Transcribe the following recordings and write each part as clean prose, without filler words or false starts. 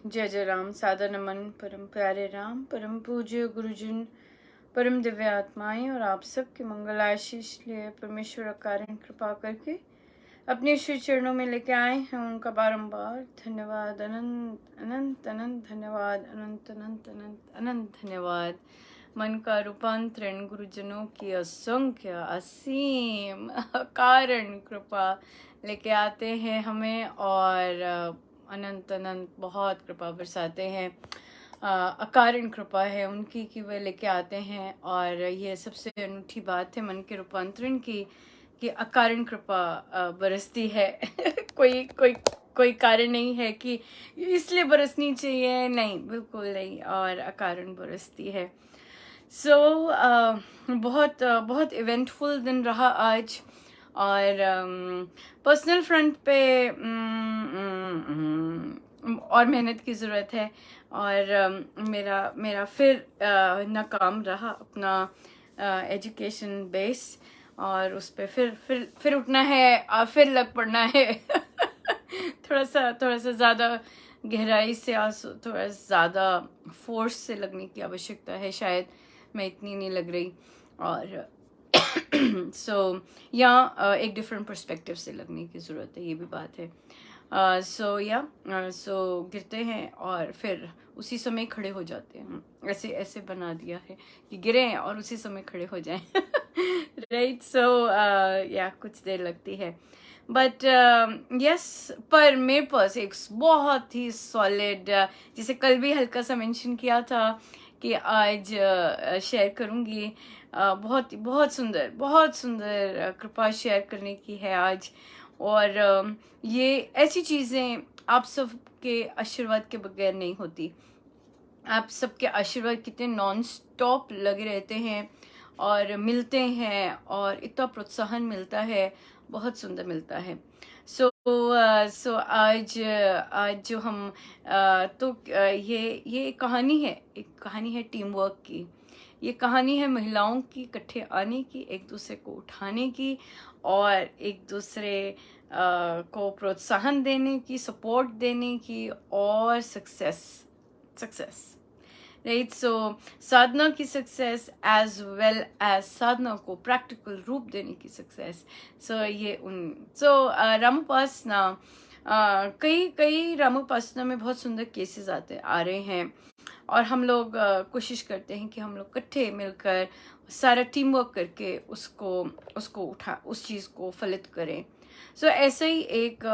जय जय राम। सादर नमन परम प्यारे राम, परम पूज्य गुरुजन, परम दिव्य आत्माएं और आप सबके मंगल आशीष लिए परमेश्वर अकारण कृपा करके अपने श्री चरणों में लेके आए हैं। उनका बारंबार धन्यवाद, अनंत अनंत अनंत धन्यवाद, अनंत अनंत अनंत अनंत धन्यवाद। मन का रूपांतरण गुरुजनों की असंख्य असीम अकारण कृपा लेके आते हैं हमें, और अनंत अनंत बहुत कृपा बरसाते हैं। अकारण कृपा है उनकी कि वे लेके आते हैं, और ये सबसे अनूठी बात है मन के रूपांतरण की कि अकारण कृपा बरसती है। कोई कोई कोई कारण नहीं है कि इसलिए बरसनी चाहिए, नहीं, बिल्कुल नहीं, और अकारण बरसती है। बहुत बहुत इवेंटफुल दिन रहा आज, और पर्सनल फ्रंट पे और मेहनत की ज़रूरत है, और मेरा फिर नाकाम रहा अपना एजुकेशन बेस, और उस पर फिर उठना है और फिर लग पड़ना है। थोड़ा सा ज़्यादा गहराई से, थोड़ा ज़्यादा फोर्स से लगने की आवश्यकता है शायद। मैं इतनी नहीं लग रही, और या एक डिफरेंट पर्सपेक्टिव से लगने की ज़रूरत है, ये भी बात है। सो गिरते हैं और फिर उसी समय खड़े हो जाते हैं। ऐसे ऐसे बना दिया है कि गिरे और उसी समय खड़े हो जाएं। राइट, या कुछ देर लगती है, बट यस। पर मेरे पास एक बहुत ही सॉलिड, जिसे कल भी हल्का सा मेंशन किया था कि आज शेयर करूँगी, बहुत बहुत सुंदर कृपा शेयर करने की है आज। और ये ऐसी चीज़ें आप सबके आशीर्वाद के बगैर नहीं होती। आप सबके आशीर्वाद कितने नॉन स्टॉप लगे रहते हैं और मिलते हैं, और इतना प्रोत्साहन मिलता है, बहुत सुंदर मिलता है। सो आज जो हम ये कहानी है, एक कहानी है टीम वर्क की। ये कहानी है महिलाओं की इकट्ठे आने की, एक दूसरे को उठाने की, और एक दूसरे को प्रोत्साहन देने की, सपोर्ट देने की, और सक्सेस, राइट। सो साधना की सक्सेस एज वेल एज साधना को प्रैक्टिकल रूप देने की सक्सेस। रामोपासना, कई रामोपासना में बहुत सुंदर केसेस आ रहे हैं, और हम लोग कोशिश करते हैं कि हम लोग इकट्ठे मिलकर सारा टीम वर्क करके उसको उस चीज़ को फलित करें। ऐसे ही एक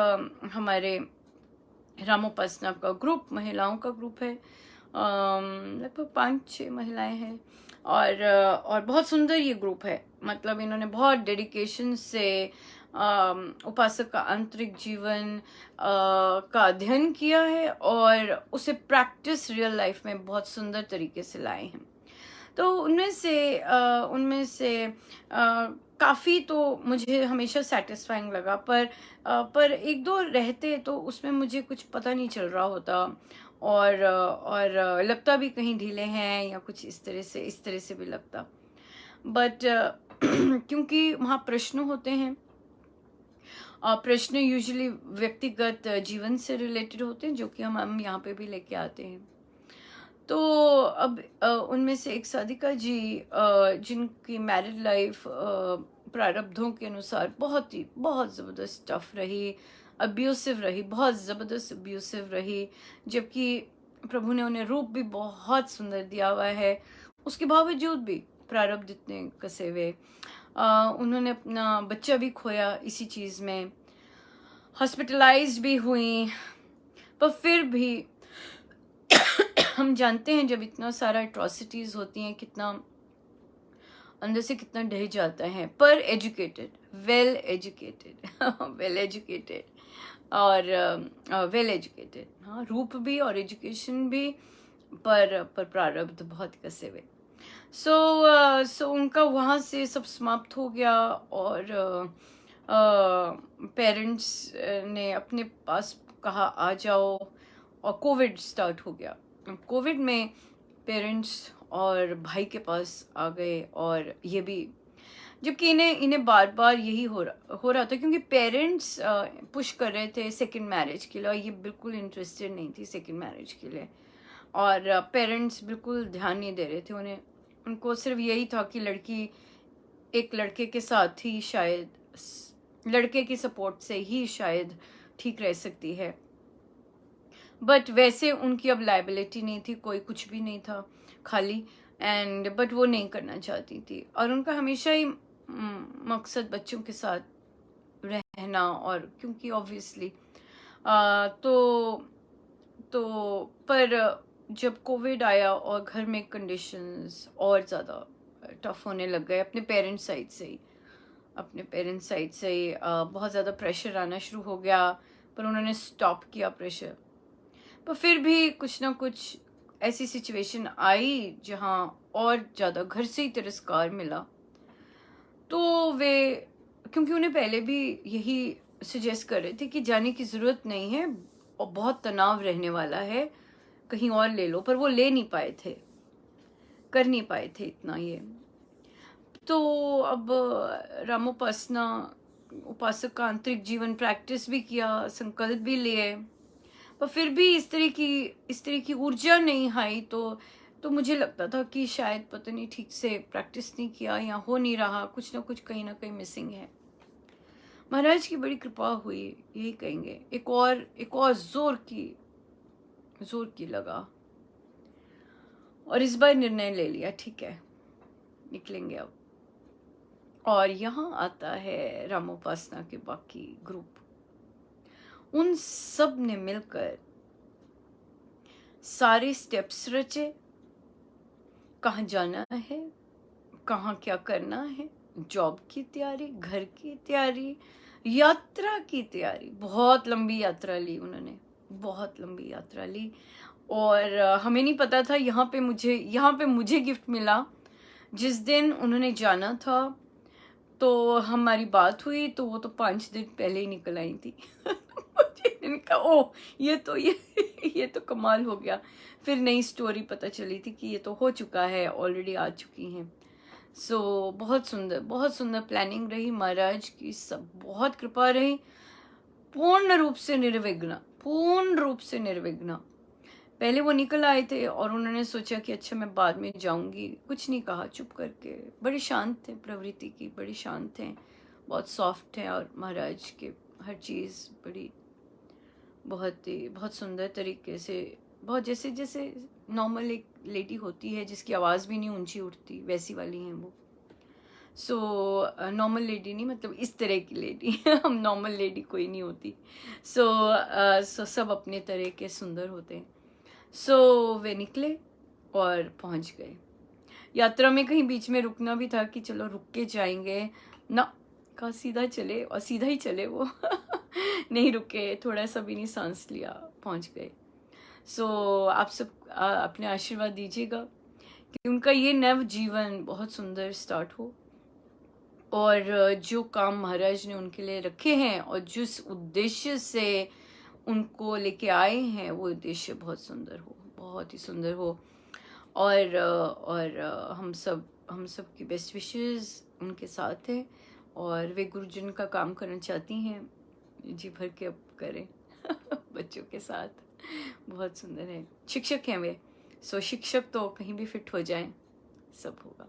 हमारे रामोपासना का ग्रुप, महिलाओं का ग्रुप है, लगभग 5-6 महिलाएं हैं, और बहुत सुंदर ये ग्रुप है। मतलब इन्होंने बहुत डेडिकेशन से उपासक का आंतरिक जीवन का अध्ययन किया है, और उसे प्रैक्टिस रियल लाइफ में बहुत सुंदर तरीके से लाए हैं। तो उनमें से काफ़ी तो मुझे हमेशा सेटिस्फाइंग लगा, पर एक दो रहते तो उसमें मुझे कुछ पता नहीं चल रहा होता, और लगता भी कहीं ढीले हैं या कुछ इस तरह से भी लगता। बट क्योंकि वहाँ प्रश्न होते हैं, प्रश्न यूजुअली व्यक्तिगत जीवन से रिलेटेड होते हैं, जो कि हम यहाँ पे भी लेके आते हैं। तो अब उनमें से एक साधिका जी, जिनकी मैरिड लाइफ प्रारब्धों के अनुसार बहुत ज़बरदस्त टफ रही, अब्यूसिव रही, बहुत ज़बरदस्त अब्यूसिव रही, जबकि प्रभु ने उन्हें रूप भी बहुत सुंदर दिया हुआ है, उसके बावजूद भी प्रारब्ध इतने कसे हुए। उन्होंने अपना बच्चा भी खोया इसी चीज़ में, हॉस्पिटलाइज्ड भी हुई, पर फिर भी हम जानते हैं जब इतना सारा एट्रॉसिटीज होती हैं, कितना अंदर से कितना ढह जाता है। पर एजुकेटेड, वेल एजुकेटेड और वेल एजुकेटेड, हाँ, रूप भी और एजुकेशन भी, पर प्रारब्ध बहुत कसे हुए। सो उनका वहाँ से सब समाप्त हो गया, और पेरेंट्स ने अपने पास कहा आ जाओ, और कोविड स्टार्ट हो गया। कोविड में पेरेंट्स और भाई के पास आ गए, और ये भी जबकि इन्हें इन्हें बार बार यही हो रहा था, क्योंकि पेरेंट्स पुश कर रहे थे सेकंड मैरिज के लिए, और ये बिल्कुल इंटरेस्टेड नहीं थी सेकंड मैरिज के लिए। और पेरेंट्स बिल्कुल ध्यान नहीं दे रहे थे उन्हें, उनको सिर्फ यही था कि लड़की एक लड़के के साथ ही शायद, लड़के की सपोर्ट से ही शायद ठीक रह सकती है। बट वैसे उनकी अब लाइबिलिटी नहीं थी, कोई कुछ भी नहीं था, खाली। एंड बट वो नहीं करना चाहती थी, और उनका हमेशा ही मकसद बच्चों के साथ रहना, और क्योंकि ऑब्वियसली तो पर जब कोविड आया और घर में कंडीशंस और ज़्यादा टफ होने लग गए, अपने पेरेंट्स साइड से ही बहुत ज़्यादा प्रेशर आना शुरू हो गया, पर उन्होंने स्टॉप किया प्रेशर। पर फिर भी कुछ ना कुछ ऐसी सिचुएशन आई जहाँ और ज़्यादा घर से ही तिरस्कार मिला, तो वे, क्योंकि उन्हें पहले भी यही सजेस्ट कर रहे थे कि जाने की ज़रूरत नहीं है और बहुत तनाव रहने वाला है, कहीं और ले लो, पर वो ले नहीं पाए थे, कर नहीं पाए थे इतना ये। तो अब रामोपासना उपासक का आंतरिक जीवन प्रैक्टिस भी किया, संकल्प भी लिए, पर फिर भी इस तरह की ऊर्जा नहीं आई। तो मुझे लगता था कि शायद पता नहीं ठीक से प्रैक्टिस नहीं किया या हो नहीं रहा, कुछ ना कहीं मिसिंग है। महाराज की बड़ी कृपा हुई, यही कहेंगे। एक और जोर की लगा, और इस बार निर्णय ले लिया, ठीक है निकलेंगे अब। और यहाँ आता है रामोपासना के बाकी ग्रुप। उन सब ने मिलकर सारे स्टेप्स रचे, कहाँ जाना है, कहाँ क्या करना है, जॉब की तैयारी, घर की तैयारी, यात्रा की तैयारी। बहुत लंबी यात्रा ली उन्होंने, बहुत लंबी यात्रा ली। और हमें नहीं पता था, यहाँ पे मुझे गिफ्ट मिला जिस दिन उन्होंने जाना था। तो हमारी बात हुई, तो वो तो 5 दिन पहले ही निकल आई थी। मुझे कहा ओ ये तो कमाल हो गया। फिर नई स्टोरी पता चली थी कि ये तो हो चुका है, ऑलरेडी आ चुकी हैं। सो बहुत सुंदर प्लानिंग रही महाराज की, सब बहुत कृपा रही, पूर्ण रूप से निर्विघ्न। पहले वो निकल आए थे और उन्होंने सोचा कि अच्छा मैं बाद में जाऊंगी, कुछ नहीं कहा, चुप करके, बड़े शांत थे, प्रवृत्ति की बड़ी शांत हैं, बहुत सॉफ्ट है, और महाराज के हर चीज़ बड़ी बहुत सुंदर तरीके से, बहुत जैसे नॉर्मल एक लेडी होती है जिसकी आवाज़ भी नहीं ऊंची उठती, वैसी वाली हैं वो। सो नॉर्मल लेडी नहीं, मतलब इस तरह की लेडी। हम नॉर्मल लेडी कोई नहीं होती। सो सब अपने तरह के सुंदर होते हैं। सो वे निकले और पहुंच गए। यात्रा में कहीं बीच में रुकना भी था कि चलो रुक के जाएंगे ना, का सीधा चले, और सीधा ही चले वो। नहीं रुके, थोड़ा सा भी नहीं सांस लिया, पहुंच गए। सो आप सब अपने आशीर्वाद दीजिएगा कि उनका ये नव जीवन बहुत सुंदर स्टार्ट हो, और जो काम महाराज ने उनके लिए रखे हैं और जिस उद्देश्य से उनको लेके आए हैं, वो उद्देश्य बहुत सुंदर हो, बहुत ही सुंदर हो। और हम सब की बेस्ट विशेस उनके साथ हैं, और वे गुरुजन का काम करना चाहती हैं, जी भर के अब करें। बच्चों के साथ बहुत सुंदर है। शिक्षक हैं वे, सो शिक्षक तो कहीं भी फिट हो जाएं, सब होगा।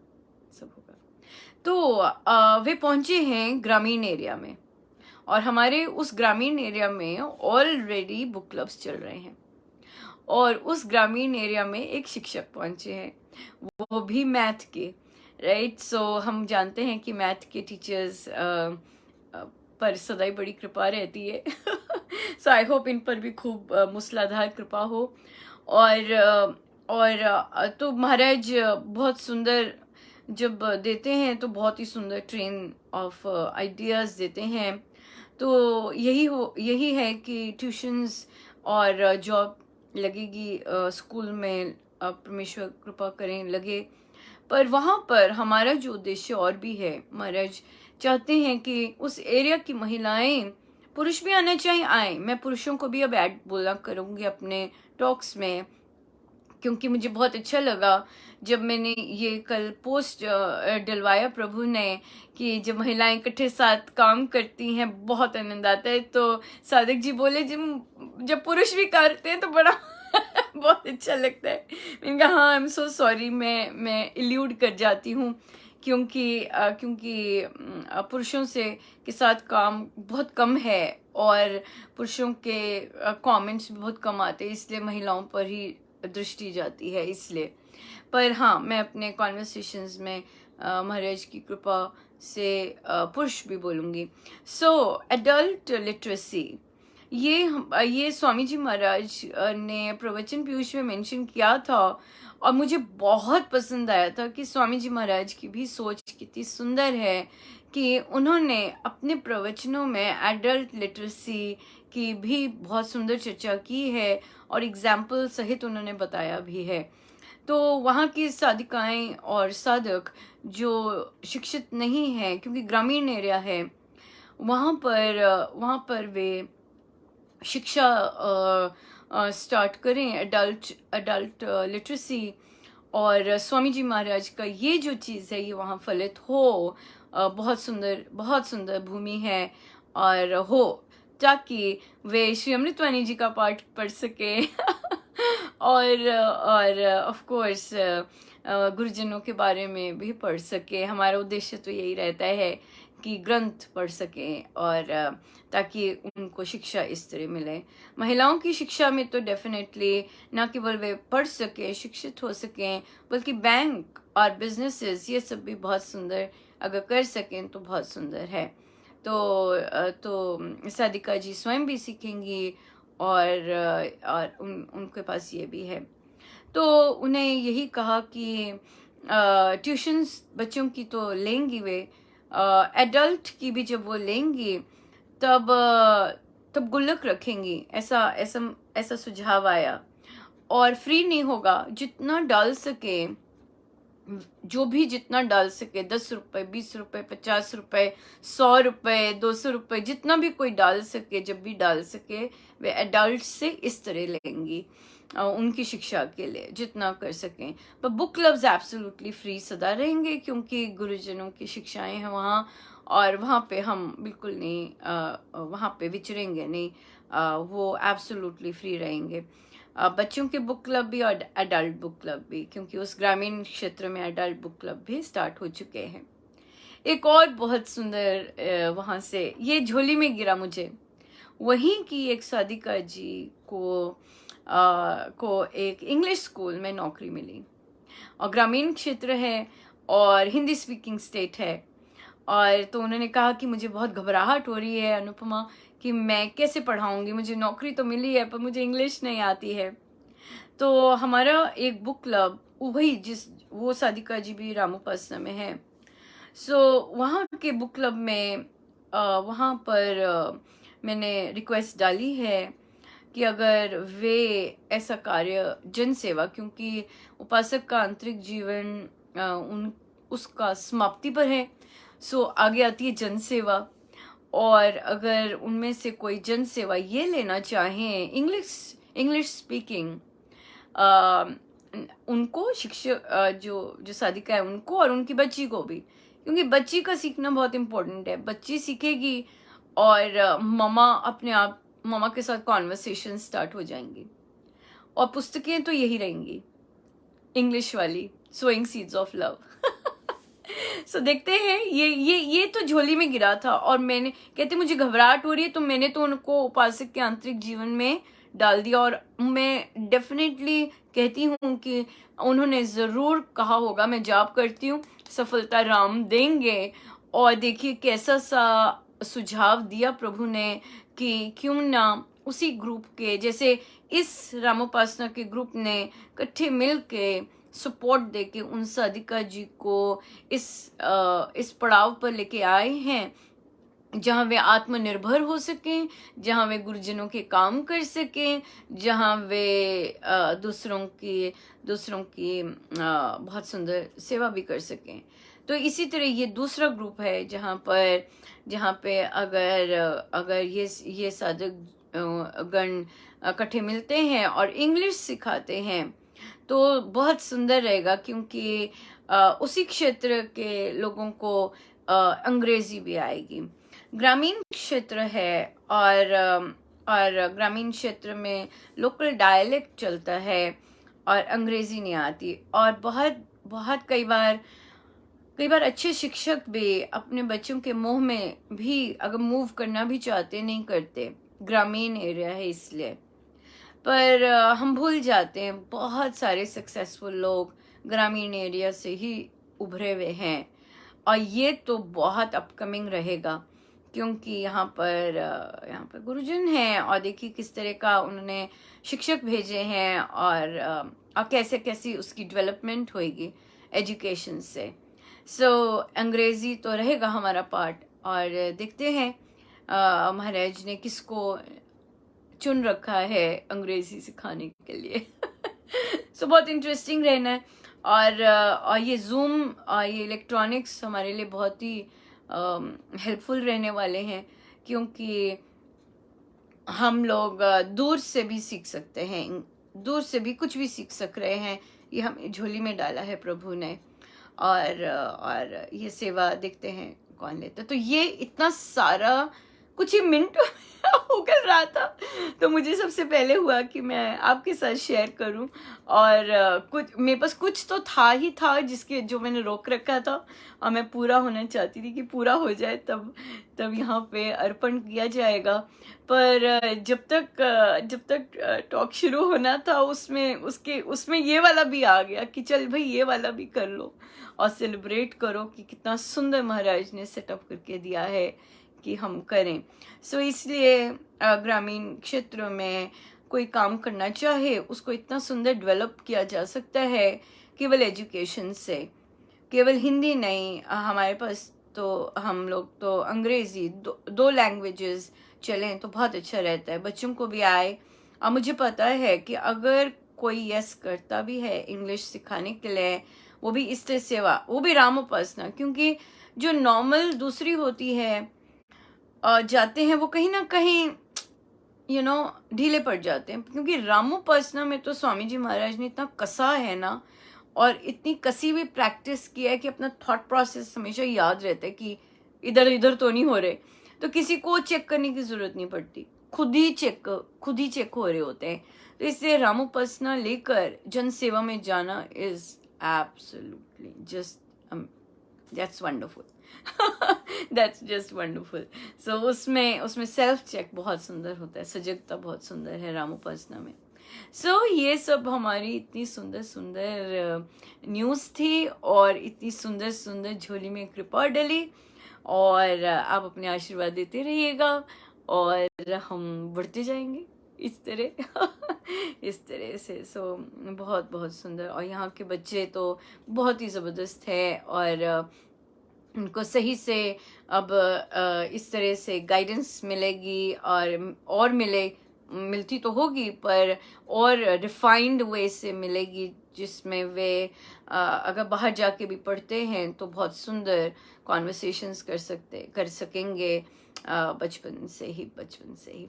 तो वे पहुंचे हैं ग्रामीण एरिया में, और हमारे उस ग्रामीण एरिया में ऑलरेडी बुक क्लब्स चल रहे हैं, और उस ग्रामीण एरिया में एक शिक्षक पहुंचे हैं, वो भी मैथ के, राइट। सो हम जानते हैं कि मैथ के टीचर्स पर सदा ही बड़ी कृपा रहती है। सो आई होप इन पर भी खूब मूसलाधार कृपा हो। और तो महाराज बहुत सुंदर जब देते हैं तो बहुत ही सुंदर ट्रेन ऑफ आइडियाज़ देते हैं। तो यही है कि ट्यूशन्स और जॉब लगेगी, स्कूल में परमेश्वर कृपा करें लगे। पर वहाँ पर हमारा जो उद्देश्य और भी है, महाराज चाहते हैं कि उस एरिया की महिलाएं, पुरुष भी आना चाहिए, आए। मैं पुरुषों को भी अब ऐड बोला करूँगी अपने टॉक्स में क्योंकि मुझे बहुत अच्छा लगा जब मैंने ये कल पोस्ट डलवाया प्रभु ने कि जब महिलाएं इकट्ठे साथ काम करती हैं बहुत आनंद आता है। तो सादिक जी बोले जब पुरुष भी करते हैं तो बड़ा बहुत अच्छा लगता है। मैंने कहा हाँ, आई एम सो सॉरी, मैं इल्यूड कर जाती हूँ क्योंकि पुरुषों से के साथ काम बहुत कम है और पुरुषों के कमेंट्स भी बहुत कम आते हैं, इसलिए महिलाओं पर ही दृष्टि जाती है इसलिए। पर हाँ, मैं अपने कॉन्वर्सेशंस में महाराज की कृपा से पुरुष भी बोलूँगी। सो एडल्ट लिटरेसी, ये स्वामी जी महाराज ने प्रवचन पीयूष में मेंशन किया था और मुझे बहुत पसंद आया था कि स्वामी जी महाराज की भी सोच कितनी सुंदर है कि उन्होंने अपने प्रवचनों में एडल्ट लिटरेसी की भी बहुत सुंदर चर्चा की है और एग्जाम्पल सहित उन्होंने बताया भी है। तो वहाँ की साधिकाएं और साधक जो शिक्षित नहीं हैं, क्योंकि ग्रामीण एरिया है, वहाँ पर वे शिक्षा स्टार्ट करें, एडल्ट लिटरेसी। और स्वामी जी महाराज का ये जो चीज़ है ये वहाँ फलित हो। बहुत सुंदर भूमि है और हो, ताकि वे श्री अमृतवाणी जी का पाठ पढ़ सके और ऑफ कोर्स गुरुजनों के बारे में भी पढ़ सके। हमारा उद्देश्य तो यही रहता है कि ग्रंथ पढ़ सकें और ताकि उनको शिक्षा इस तरह मिले। महिलाओं की शिक्षा में तो डेफिनेटली ना केवल वे पढ़ सके, शिक्षित हो सकें, बल्कि बैंक और बिजनेसेस ये सब भी बहुत सुंदर अगर कर सकें तो बहुत सुंदर है। तो सादिका जी स्वयं भी सीखेंगी और उनके पास ये भी है। तो उन्हें यही कहा कि ट्यूशन्स बच्चों की तो लेंगी वे, एडल्ट की भी जब वो लेंगी तब गुल्लक रखेंगी, ऐसा सुझाव आया। और फ्री नहीं होगा, जितना डाल सके, जो भी जितना डाल सके, 10 रुपए, 20 रुपए, 50 रुपए, 100 रुपए, 200 रुपए, जितना भी कोई डाल सके, जब भी डाल सके, वे एडल्ट से इस तरह लेंगी उनकी शिक्षा के लिए जितना कर सकें। पर बुक क्लब्स एब्सोल्युटली फ्री सदा रहेंगे, क्योंकि गुरुजनों की शिक्षाएं हैं वहाँ, और वहाँ पे हम बिल्कुल नहीं वहाँ पे विचरेंगे नहीं, वो एब्सोल्युटली फ्री रहेंगे। बच्चों के बुक क्लब भी और एडल्ट बुक क्लब भी, क्योंकि उस ग्रामीण क्षेत्र में एडल्ट बुक क्लब भी स्टार्ट हो चुके हैं। एक और बहुत सुंदर वहाँ से ये झोली में गिरा मुझे, वहीं की एक सादिका जी को एक इंग्लिश स्कूल में नौकरी मिली और ग्रामीण क्षेत्र है और हिंदी स्पीकिंग स्टेट है। और तो उन्होंने कहा कि मुझे बहुत घबराहट हो रही है अनुपमा कि मैं कैसे पढ़ाऊंगी, मुझे नौकरी तो मिली है पर मुझे इंग्लिश नहीं आती है। तो हमारा एक बुक क्लब वही वो सादिका जी भी रामोपासना में है। सो वहाँ के बुक क्लब में वहाँ पर मैंने रिक्वेस्ट डाली है कि अगर वे ऐसा कार्य जन सेवा, क्योंकि उपासक का आंतरिक जीवन उसका समाप्ति पर है, सो आगे आती है जन सेवा। और अगर उनमें से कोई जन सेवा ये लेना चाहें, इंग्लिश स्पीकिंग, उनको शिक्षा जो साधिका है उनको और उनकी बच्ची को भी, क्योंकि बच्ची का सीखना बहुत इम्पोर्टेंट है। बच्ची सीखेगी और मामा के साथ कॉन्वर्सेशन स्टार्ट हो जाएंगी, और पुस्तकें तो यही रहेंगी इंग्लिश वाली, सोइंग सीड्स ऑफ लव। सो देखते हैं, ये तो झोली में गिरा था और मैंने कहते मुझे घबराहट हो रही है, तो मैंने तो उनको उपासक के आंतरिक जीवन में डाल दिया। और मैं डेफिनेटली कहती हूँ कि उन्होंने ज़रूर कहा होगा, मैं जाप करती हूँ सफलता राम देंगे। और देखिए कैसा सा सुझाव दिया प्रभु ने कि क्यों ना उसी ग्रुप के, जैसे इस रामोपासना के ग्रुप ने इकट्ठे मिल के सपोर्ट देके उन साधिका जी को इस पड़ाव पर लेके आए हैं जहाँ वे आत्मनिर्भर हो सकें, जहाँ वे गुरुजनों के काम कर सकें, जहाँ वे दूसरों की बहुत सुंदर सेवा भी कर सकें। तो इसी तरह ये दूसरा ग्रुप है जहाँ पे अगर ये साधक गण इकट्ठे मिलते हैं और इंग्लिश सिखाते हैं, तो बहुत सुंदर रहेगा, क्योंकि उसी क्षेत्र के लोगों को अंग्रेजी भी आएगी। ग्रामीण क्षेत्र है, और ग्रामीण क्षेत्र में लोकल डायलेक्ट चलता है और अंग्रेजी नहीं आती। और बहुत बहुत कई बार अच्छे शिक्षक भी अपने बच्चों के मुंह में भी अगर मूव करना भी चाहते नहीं करते, ग्रामीण एरिया है इसलिए। पर हम भूल जाते हैं बहुत सारे सक्सेसफुल लोग ग्रामीण एरिया से ही उभरे हुए हैं, और ये तो बहुत अपकमिंग रहेगा, क्योंकि यहाँ पर गुरुजन हैं, और देखिए किस तरह का उन्होंने शिक्षक भेजे हैं, और कैसे कैसी उसकी डेवलपमेंट होएगी एजुकेशन से। सो अंग्रेजी तो रहेगा हमारा पार्ट, और देखते हैं महाराज ने किसको चुन रखा है अंग्रेजी सिखाने के लिए। सो बहुत इंटरेस्टिंग रहना है। और ये जूम और ये इलेक्ट्रॉनिक्स हमारे लिए बहुत ही हेल्पफुल रहने वाले हैं, क्योंकि हम लोग दूर से भी सीख सकते हैं, दूर से भी कुछ भी सीख सक रहे हैं। ये हमें झोली में डाला है प्रभु ने, और ये सेवा देखते हैं कौन लेता। तो ये इतना सारा कुछ ही मिनट हो कर रहा था, तो मुझे सबसे पहले हुआ कि मैं आपके साथ शेयर करूं। और कुछ मेरे पास कुछ तो था ही था जिसके जो मैंने रोक रखा था, और मैं पूरा होना चाहती थी कि पूरा हो जाए, तब यहाँ पे अर्पण किया जाएगा। पर जब तक टॉक शुरू होना था, उसमें ये वाला भी आ गया कि चल भाई ये वाला भी कर लो और सेलिब्रेट करो कि कितना सुंदर महाराज ने सेटअप करके दिया है कि हम करें। सो इसलिए ग्रामीण क्षेत्रों में कोई काम करना चाहे उसको इतना सुंदर डेवलप किया जा सकता है केवल एजुकेशन से। केवल हिंदी नहीं, हमारे पास तो हम लोग तो अंग्रेजी दो लैंग्वेजेस चलें तो बहुत अच्छा रहता है, बच्चों को भी आए। और मुझे पता है कि अगर कोई यस करता भी है इंग्लिश सिखाने के लिए, वो भी इष्ट सेवा, वो भी रामोपासना, क्योंकि जो नॉर्मल दूसरी होती है जाते हैं वो कहीं ना कहीं ढीले पड़ जाते हैं, क्योंकि रामोपासना में तो स्वामी जी महाराज ने इतना कसा है ना, और इतनी कसी हुई प्रैक्टिस की है कि अपना थॉट प्रोसेस हमेशा याद रहता है कि इधर इधर तो नहीं हो रहे, तो किसी को चेक करने की जरूरत नहीं पड़ती, खुद ही चेक हो रहे होते हैं। तो इसलिए रामोपासना लेकर जन सेवा में जाना is absolutely just that's wonderful. That's just wonderful. So उसमें सेल्फ चेक बहुत सुंदर होता है, सजगता बहुत सुंदर है रामोपासना में। सो ये सब हमारी इतनी सुंदर सुंदर न्यूज़ थी, और इतनी सुंदर सुंदर झोली में कृपा डली, और आप अपने आशीर्वाद देते रहिएगा, और हम बढ़ते जाएंगे इस तरह से। सो बहुत बहुत सुंदर, और यहाँ के बच्चे तो बहुत ही ज़बरदस्त है, और उनको सही से अब इस तरह से गाइडेंस मिलेगी, और मिलती तो होगी, पर और रिफाइंड वे से मिलेगी, जिसमें वे अगर बाहर जाके भी पढ़ते हैं तो बहुत सुंदर कॉन्वर्सेशंस कर सकेंगे। बचपन से ही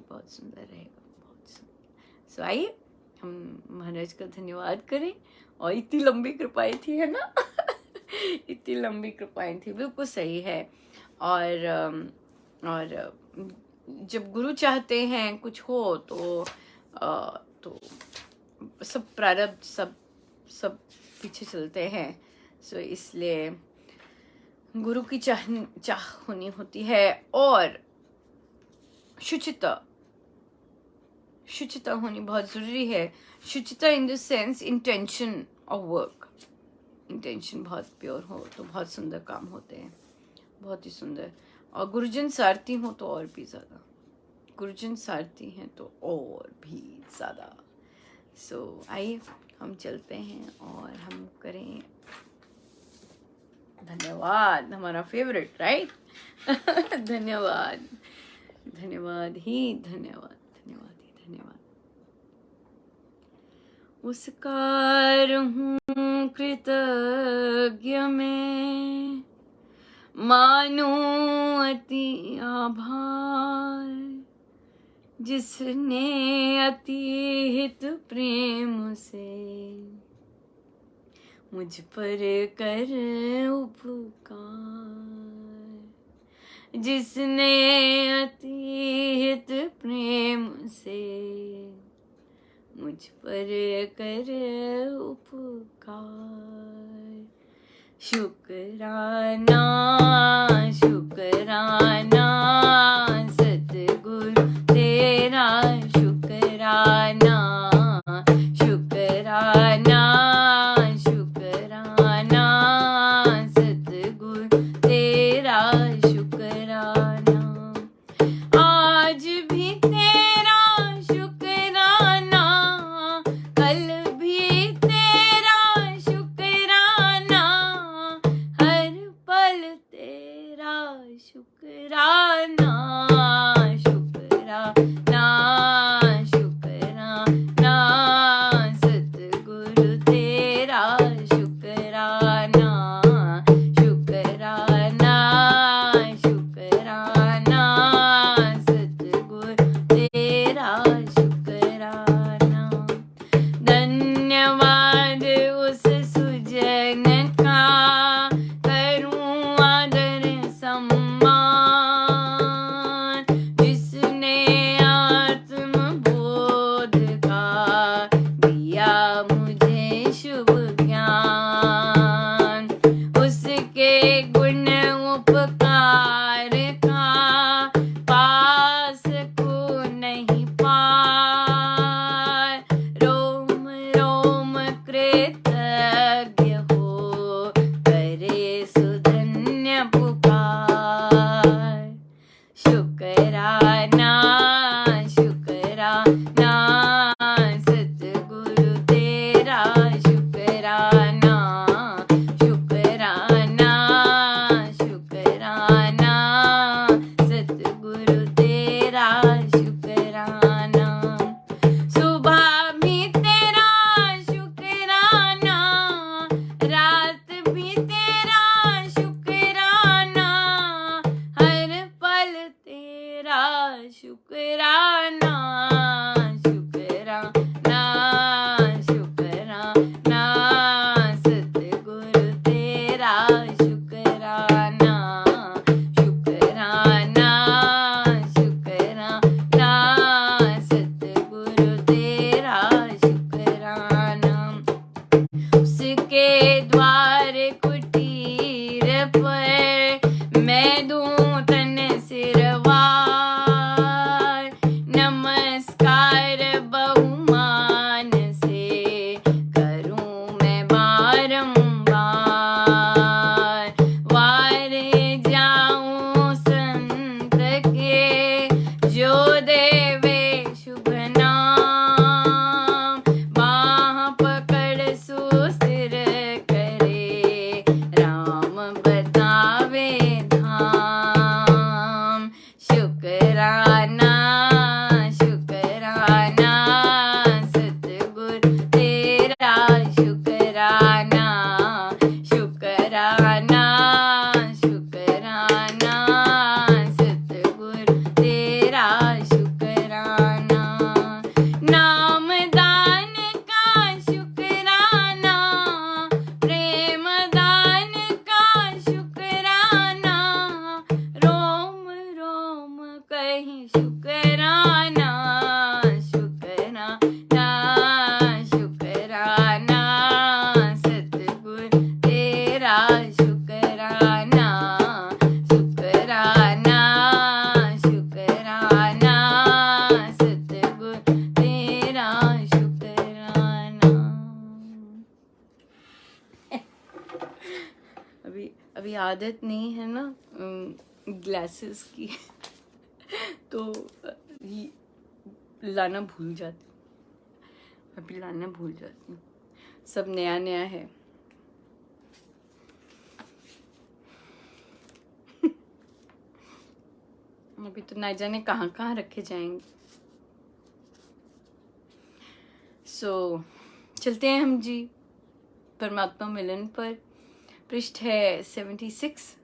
बहुत सुंदर रहेगा, बहुत सुंदर। सो आइए हम महाराज का धन्यवाद करें। और इतनी लंबी कृपाएं थी, है ना? इतनी लंबी कृपाएं थी, बिल्कुल सही है। और जब गुरु चाहते हैं कुछ हो तो सब प्रारब्ध सब पीछे चलते हैं। सो इसलिए गुरु की चाह होनी होती है, और शुचिता होनी बहुत जरूरी है। शुचिता in the sense intention of work, intention बहुत प्योर हो तो बहुत सुंदर काम होते हैं, बहुत ही सुंदर। और गुरुजन सारथी हो तो और भी ज़्यादा, गुरुजन सारथी हैं तो और भी ज़्यादा। सो आइए हम चलते हैं और हम करें धन्यवाद, हमारा फेवरेट, राइट? धन्यवाद, धन्यवाद ही धन्यवाद, धन्यवाद ही धन्यवाद। उसका रहूं कृतज्ञ में, मानूं अति आभार, जिसने अति हित प्रेम से मुझ पर कर उपकार, जिसने अतीत प्रेम से मुझ पर कर उपकार। शुक्राना शुक्राना सतगुरु तेरा, शुक्राना शुक्राना शुक्राना सतगुरु तेरा, शुक्राना। आज भी तेरा शुक्राना, कल भी तेरा शुक्राना, हर पल तेरा शुक्राना। शुक्राना शुक्राना सतगुरु तेरा, शुक्राना शुक्राना शुक्राना सतगुरु तेरा, शुक्राना। धन्यवाद उस सुजन का, करूं आदर सम्मान, जिसने आत्मबोध का दिया मुझे शुभ ज्ञान। उसके गुण उपकार का पास को नहीं पार, रोम रोम कृतज्ञ हो करे सुधन्य पुकार। शुक्राना शुक्राना सतगुरु तेरा, शुक्राना शुक्राना शुक्राना सतगुरु तेरा, शुक्राना। सुबह भी तेरा शुक्राना, रात भी तेरा शुक्राना, हर पल तेरा शुक्राना। शुक्राना शुक्राना सतगुरु तेरा, शुक्राना शुक्राना शुक्राना सतगुरु तेरा, शुक्राना। उसके द्वार कुटीर पर मैं दूं तन सिरवार, नमस्कार बहुमान से करूं मैं बारंबार। वारे जाऊं संत के जो देवे शुभ नाम, बाह पकड़ सुस्थिर करे राम बतावे धाम। शुक्राना शुक्राना सतगुरु तेरा, शुक्राना शुक्राना शुक्राना सतगुरु तेरा, शुक्राना। नाम दान का शुक्राना, प्रेम दान का शुक्राना, रोम रोम कहीं शुक्राना। शुक्राना शुक्राना सतगुरु तेरा, शुक्राना शुक्राना शुक्राना सतगुरु तेरा, शुक्राना। अभी अभी आदत नहीं है ना ग्लासेस की तो ये लाना भूल जाती हूँ, अभी लाना भूल जाती हूँ। सब नया नया है। अभी तो ना जाने कहाँ कहाँ रखे जाएंगे। चलते हैं हम जी परमात्मा मिलन पर। पृष्ठ है 76,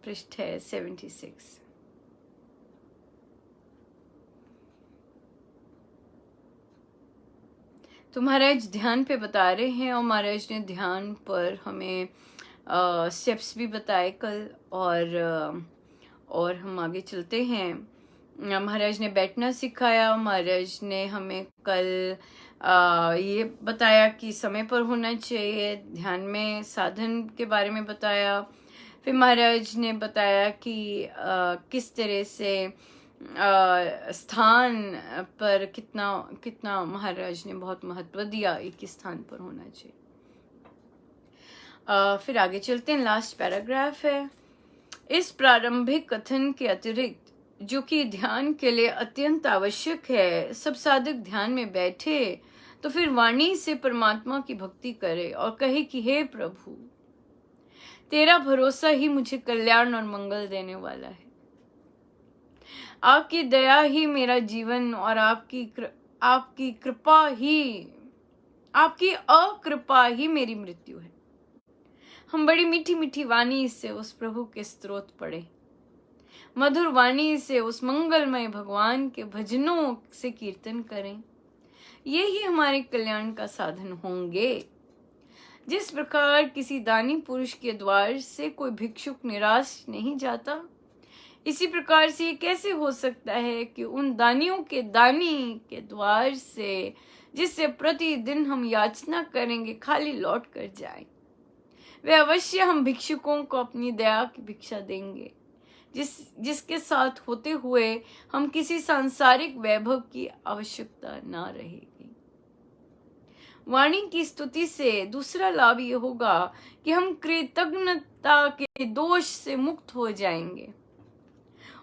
पृष्ठ है 76। तो महाराज ध्यान पे बता रहे हैं, और महाराज ने ध्यान पर हमें स्टेप्स भी बताए कल, और हम आगे चलते हैं। महाराज ने बैठना सिखाया। महाराज ने हमें कल ये बताया कि समय पर होना चाहिए, ध्यान में साधन के बारे में बताया। फिर महाराज ने बताया कि किस तरह से स्थान पर कितना कितना महाराज ने बहुत महत्व दिया, एक स्थान पर होना चाहिए। फिर आगे चलते हैं, लास्ट पैराग्राफ है। इस प्रारंभिक कथन के अतिरिक्त, जो कि ध्यान के लिए अत्यंत आवश्यक है, सब साधक ध्यान में बैठे तो फिर वाणी से परमात्मा की भक्ति करे और कहे कि हे प्रभु, तेरा भरोसा ही मुझे कल्याण और मंगल देने वाला है। आपकी दया ही मेरा जीवन और आपकी कृपा ही, आपकी अकृपा ही मेरी मृत्यु है। हम बड़ी मीठी मीठी वाणी से उस प्रभु के स्तोत्र पढ़े, मधुर वाणी से उस मंगलमय भगवान के भजनों से कीर्तन करें। ये ही हमारे कल्याण का साधन होंगे। जिस प्रकार किसी दानी पुरुष के द्वार से कोई भिक्षुक निराश नहीं जाता, इसी प्रकार से ये कैसे हो सकता है कि उन दानियों के दानी के द्वार से, जिससे प्रतिदिन हम याचना करेंगे, खाली लौट कर जाए। वे अवश्य हम भिक्षुकों को अपनी दया की भिक्षा देंगे, जिसके साथ होते हुए हम किसी सांसारिक वैभव की आवश्यकता ना रहेगी। वाणी की स्तुति से दूसरा लाभ ये होगा कि हम कृतज्ञता के दोष से मुक्त हो जाएंगे।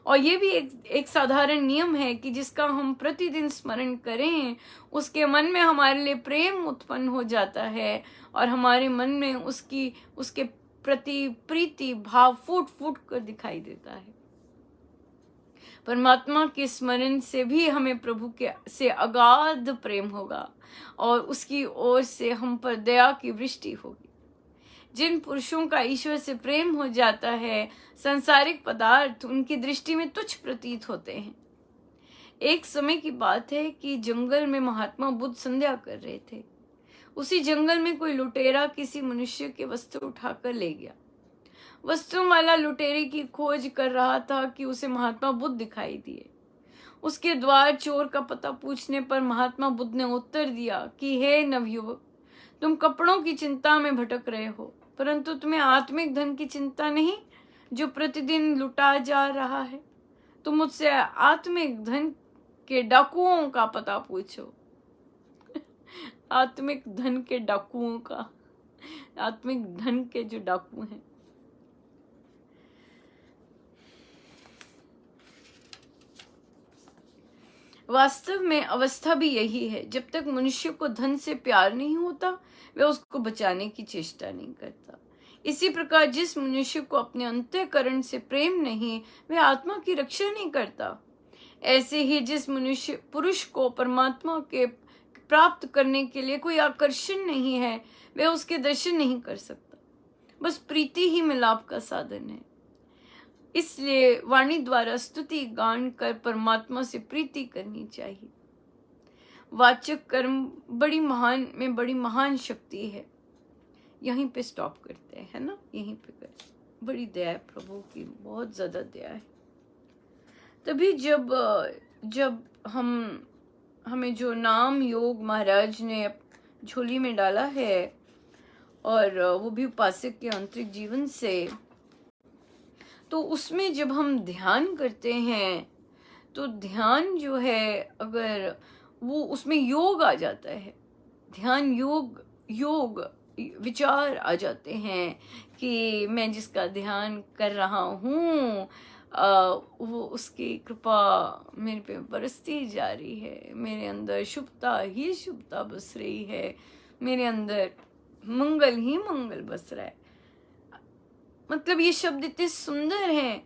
और ये भी एक साधारण नियम है कि जिसका हम प्रतिदिन स्मरण करें, उसके मन में हमारे लिए प्रेम उत्पन्न हो जाता है और हमारे मन में उसके प्रति प्रीति भाव फूट फूट कर दिखाई देता है। परमात्मा के स्मरण से भी हमें प्रभु के से अगाध प्रेम होगा और उसकी ओर से हम पर दया की वृष्टि होगी। जिन पुरुषों का ईश्वर से प्रेम हो जाता है, सांसारिक पदार्थ उनकी दृष्टि में तुच्छ प्रतीत होते हैं। एक समय की बात है कि जंगल में महात्मा बुद्ध संध्या कर रहे थे। उसी जंगल में कोई लुटेरा किसी मनुष्य के वस्त्र उठाकर ले गया। वस्त्रों वाला लुटेरे की खोज कर रहा था कि उसे महात्मा बुद्ध दिखाई दिए। उसके द्वार चोर का पता पूछने पर महात्मा बुद्ध ने उत्तर दिया कि हे नवयुवक, तुम कपड़ों की चिंता में भटक रहे हो, परंतु तुम्हें आत्मिक धन की चिंता नहीं जो प्रतिदिन लुटा जा रहा है। तुम मुझसे आत्मिक धन के डाकुओं का पता पूछो। आत्मिक धन के डाकुओं का, आत्मिक धन के जो डाकू हैं। वास्तव में अवस्था भी यही है। जब तक मनुष्य को धन से प्यार नहीं होता, वह उसको बचाने की चेष्टा नहीं करता। इसी प्रकार जिस मनुष्य को अपने अंतःकरण से प्रेम नहीं, वह आत्मा की रक्षा नहीं करता। ऐसे ही जिस पुरुष को परमात्मा के प्राप्त करने के लिए कोई आकर्षण नहीं है, वह उसके दर्शन नहीं कर सकता। बस प्रीति ही मिलाप का साधन है। इसलिए वाणी द्वारा स्तुति गान कर परमात्मा से प्रीति करनी चाहिए। वाचक कर्म बड़ी महान शक्ति है। यहीं पे स्टॉप करते हैं, है ना, यहीं पे करते। बड़ी दया है प्रभु की, बहुत ज्यादा दया है। तभी जब हमें जो नाम योग महाराज ने झोली में डाला है, और वो भी उपासक के आंतरिक जीवन से, तो उसमें जब हम ध्यान करते हैं तो ध्यान जो है, अगर वो उसमें योग आ जाता है, ध्यान योग विचार आ जाते हैं कि मैं जिसका ध्यान कर रहा हूँ वो उसकी कृपा मेरे पे बरसती जा रही है। मेरे अंदर शुभता ही शुभता बस रही है, मेरे अंदर मंगल ही मंगल बस रहा है। मतलब ये शब्द इतने सुंदर हैं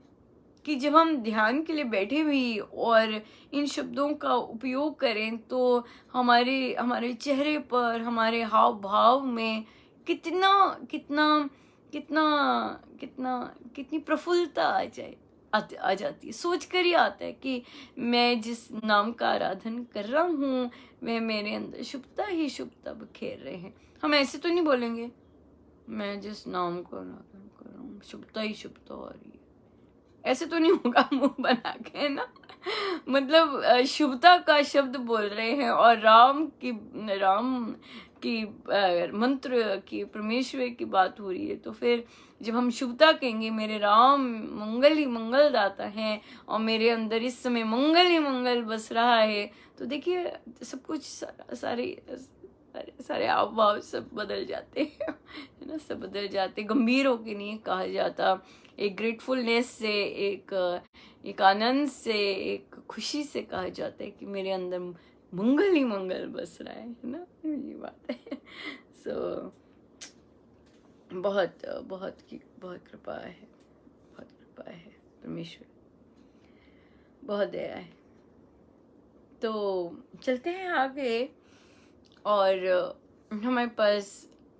कि जब हम ध्यान के लिए बैठे भी और इन शब्दों का उपयोग करें तो हमारे चेहरे पर, हमारे हाव भाव में कितना कितना कितना कितना कितनी प्रफुल्लता आ जाए। आ जाती है, सोच कर ही आता है कि मैं जिस नाम का आराधन कर रहा हूँ वह मेरे अंदर शुभता ही शुभता बखेर रहे हैं। हम ऐसे तो नहीं बोलेंगे, मैं जिस नाम का आराधन कर रहा हूँ शुभता ही शुभता हो रही है, ऐसे तो नहीं होगा मुंह बना के, है ना। मतलब शुभता का शब्द बोल रहे हैं, और राम की मंत्र की, परमेश्वर की बात हो रही है। तो फिर जब हम शुभता कहेंगे, मेरे राम मंगल ही मंगल दाता है और मेरे अंदर इस समय मंगल ही मंगल बस रहा है, तो देखिए सब कुछ सारे हाव भाव सब बदल जाते हैं, है ना, सब बदल जाते। गंभीर होके नहीं कहा जाता, एक ग्रेटफुलनेस से, एक आनंद से, एक खुशी से कहा जाता है कि मेरे अंदर मंगल ही मंगल बस रहा है ना, ये बात है। सो बहुत बहुत बहुत कृपा है, बहुत कृपा है, परमेश्वर बहुत दया है। तो चलते हैं आगे, और हमारे पास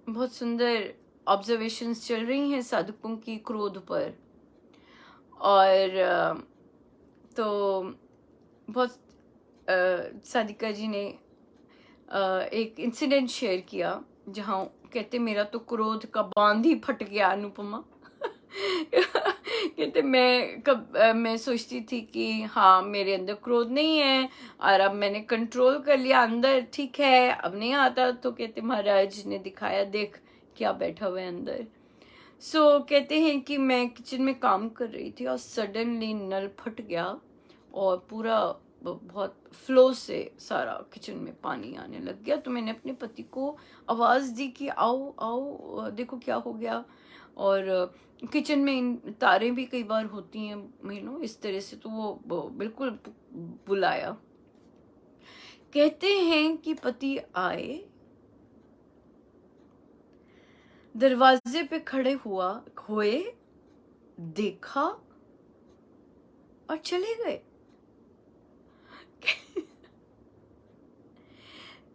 बहुत सुंदर ऑब्जर्वेशंस चल रही हैं साधकों की क्रोध पर। और तो बहुत साधिका जी ने एक इंसिडेंट शेयर किया, जहाँ कहते मेरा तो क्रोध का बांध ही फट गया अनुपमा। कहते मैं सोचती थी कि हाँ मेरे अंदर क्रोध नहीं है, और अब मैंने कंट्रोल कर लिया अंदर, ठीक है अब नहीं आता। तो कहते महाराज ने दिखाया, देख क्या बैठा हुआ है अंदर। सो कहते हैं कि मैं किचन में काम कर रही थी और सडनली नल फट गया और पूरा बहुत फ्लो से सारा किचन में पानी आने लग गया। तो मैंने अपने पति को आवाज़ दी कि आओ आओ देखो क्या हो गया। और किचन में इन तारें भी कई बार होती हैं इस तरह से, तो वो बिल्कुल बुलाया। कहते हैं कि पति आए, दरवाजे पे खड़े हुए, देखा और चले गए।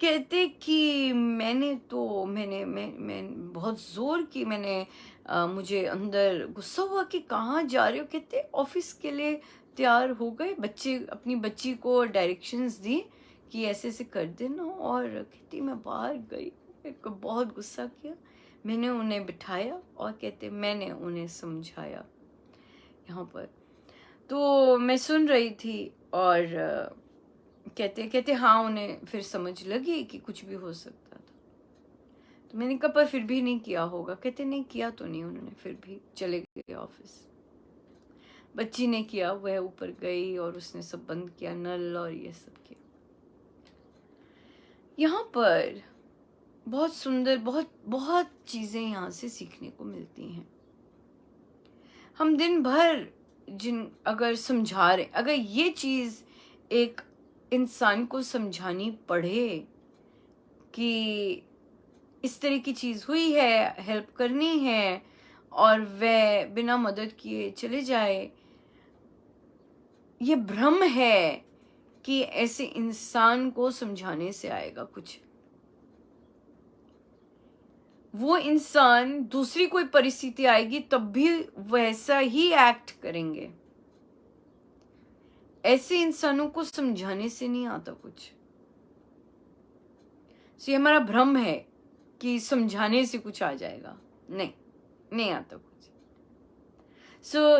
कहते कि मैंने बहुत जोर की, मुझे अंदर गुस्सा हुआ कि कहाँ जा रहे हो। कहते ऑफिस के लिए तैयार हो गए, अपनी बच्ची को डायरेक्शंस दी कि ऐसे ऐसे कर देना, और कहती मैं बाहर गई, मेरे को बहुत गुस्सा किया। मैंने उन्हें बिठाया और कहते मैंने उन्हें समझाया यहाँ पर। तो मैं सुन रही थी, और कहते हाँ उन्हें फिर समझ लगी कि कुछ भी हो सकता था। तो मैंने कहा पर फिर भी नहीं किया होगा। कहते नहीं किया तो नहीं उन्होंने, फिर भी चले गए ऑफिस। बच्ची ने किया, वह ऊपर गई और उसने सब बंद किया, नल और ये सब किया। यहाँ पर बहुत सुंदर, बहुत बहुत चीजें यहाँ से सीखने को मिलती हैं। हम दिन भर अगर समझा रहे, अगर ये चीज एक इंसान को समझानी पड़े कि इस तरह की चीज हुई है, हेल्प करनी है, और वह बिना मदद किए चले जाए, ये भ्रम है कि ऐसे इंसान को समझाने से आएगा कुछ। वो इंसान दूसरी कोई परिस्थिति आएगी तब भी वैसा ही एक्ट करेंगे। ऐसे इंसानों को समझाने से नहीं आता कुछ। ये हमारा भ्रम है कि समझाने से कुछ आ जाएगा, नहीं आता कुछ।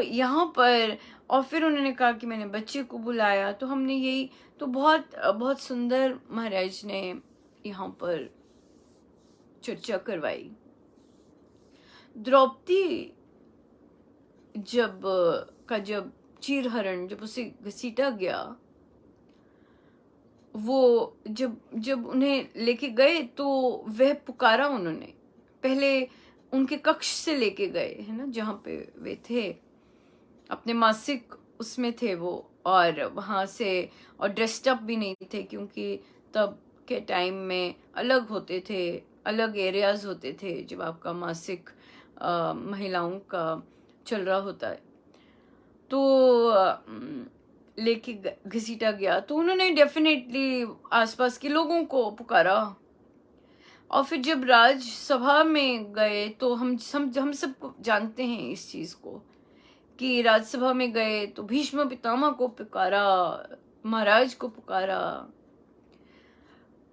यहाँ पर, और फिर उन्होंने कहा कि मैंने बच्चे को बुलाया, तो हमने यही, तो बहुत बहुत सुंदर महाराज ने यहाँ पर चर्चा करवाई। द्रौपदी जब चीरहरण जब उसे घसीटा गया, वो जब उन्हें लेके गए तो वह पुकारा उन्होंने, पहले उनके कक्ष से लेके गए, है ना, जहाँ पे वे थे, अपने मासिक उसमें थे वो, और वहाँ से, और ड्रेस्ड अप भी नहीं थे क्योंकि तब के टाइम में अलग होते थे, अलग एरियाज होते थे जब आपका मासिक महिलाओं का चल रहा होता है। तो लेके घसीटा गया, तो उन्होंने डेफिनेटली आसपास के लोगों को पुकारा। और फिर जब राजसभा में गए तो हम सब जानते हैं इस चीज को कि राज्यसभा में गए तो भीष्म पितामह को पुकारा, महाराज को पुकारा,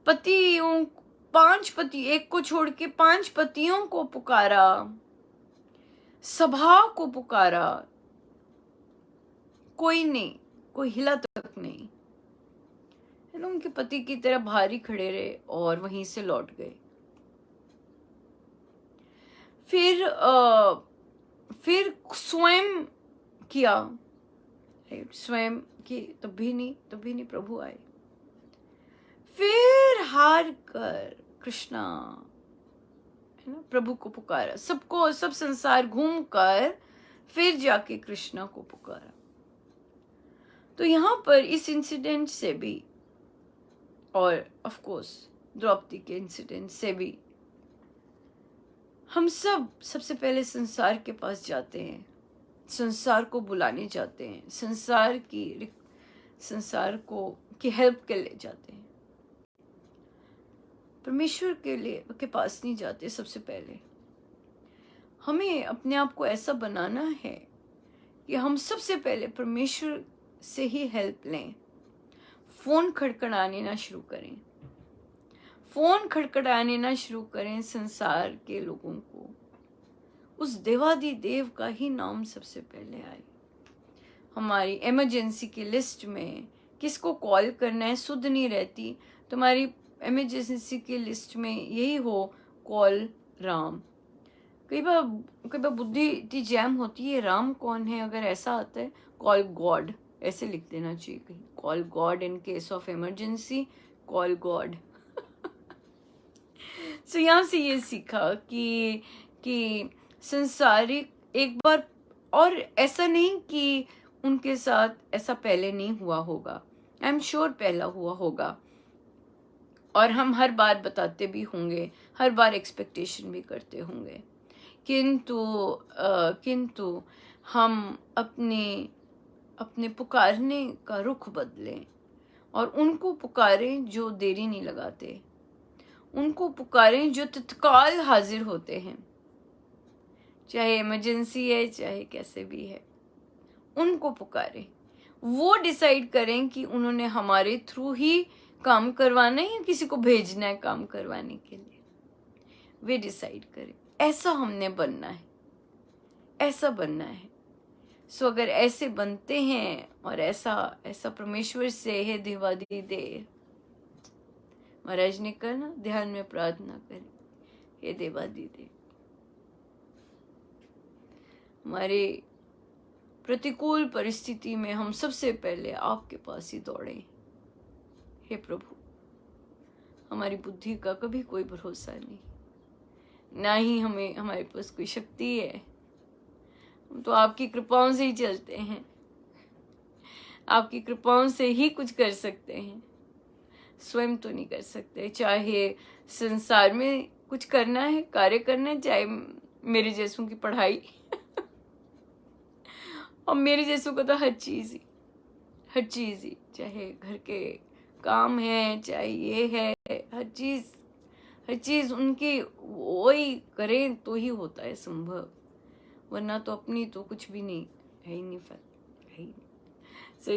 पतियों, 5 पति, एक को छोड़ के 5 पतियों को पुकारा, सभा को पुकारा, कोई नहीं, कोई हिला तक नहीं, है ना। उनके पति की तरह भारी खड़े रहे और वहीं से लौट गए। फिर स्वयं किया, स्वयं की, तब भी नहीं प्रभु आए। फिर हार कर कृष्णा, है ना, प्रभु को पुकारा, सबको, सब संसार घूम कर फिर जाके कृष्णा को पुकारा। तो यहाँ पर इस इंसिडेंट से भी, और ऑफ कोर्स द्रौपदी के इंसिडेंट से भी, हम सब सबसे पहले संसार के पास जाते हैं, संसार को बुलाने जाते हैं, संसार को की हेल्प के लिए जाते हैं, परमेश्वर के पास नहीं जाते। सबसे पहले हमें अपने आप को ऐसा बनाना है कि हम सबसे पहले परमेश्वर से ही हेल्प लें। फोन खड़खड़ाने ना शुरू करें, फोन खड़खड़ाने ना शुरू करें संसार के लोगों को। उस देवादि देव का ही नाम सबसे पहले आए। हमारी इमरजेंसी की लिस्ट में किसको कॉल करना है सुध नहीं रहती, तुम्हारी इमरजेंसी की लिस्ट में यही हो, कॉल राम। कई बार बुद्धि इतनी जैम होती है, राम कौन है, अगर ऐसा आता है कॉल गॉड, ऐसे लिख देना चाहिए कहीं, call God in case of emergency, call God. So यहाँ से ये सीखा कि संसारिक एक बार, और ऐसा नहीं कि उनके साथ ऐसा पहले नहीं हुआ होगा, आई एम श्योर पहला हुआ होगा, और हम हर बार बताते भी होंगे, हर बार एक्सपेक्टेशन भी करते होंगे, किंतु हम अपने पुकारने का रुख बदलें और उनको पुकारें जो देरी नहीं लगाते, उनको पुकारें जो तत्काल हाजिर होते हैं, चाहे इमरजेंसी है चाहे कैसे भी है, उनको पुकारें। वो डिसाइड करें कि उन्होंने हमारे थ्रू ही काम करवाना है या किसी को भेजना है काम करवाने के लिए, वे डिसाइड करें। ऐसा हमने बनना है, ऐसा बनना है। सो अगर ऐसे बनते हैं और ऐसा परमेश्वर से है देवादि देव, महाराज ने करना, ध्यान में प्रार्थना करें, हे देवादि देव, हमारे प्रतिकूल परिस्थिति में हम सबसे पहले आपके पास ही दौड़े। हे प्रभु, हमारी बुद्धि का कभी कोई भरोसा नहीं, ना ही हमारे पास कोई शक्ति है, हम तो आपकी कृपाओं से ही चलते हैं, आपकी कृपाओं से ही कुछ कर सकते हैं, स्वयं तो नहीं कर सकते। चाहे संसार में कुछ करना है, कार्य करना है, चाहे मेरे जैसों की पढ़ाई और मेरे जैसों को तो हर चीज ही, चाहे घर के काम है, चाहे ये है, हर चीज उनकी वही करें तो ही होता है संभव, वरना तो अपनी तो कुछ भी नहीं है ही नहीं, है ही नहीं। सो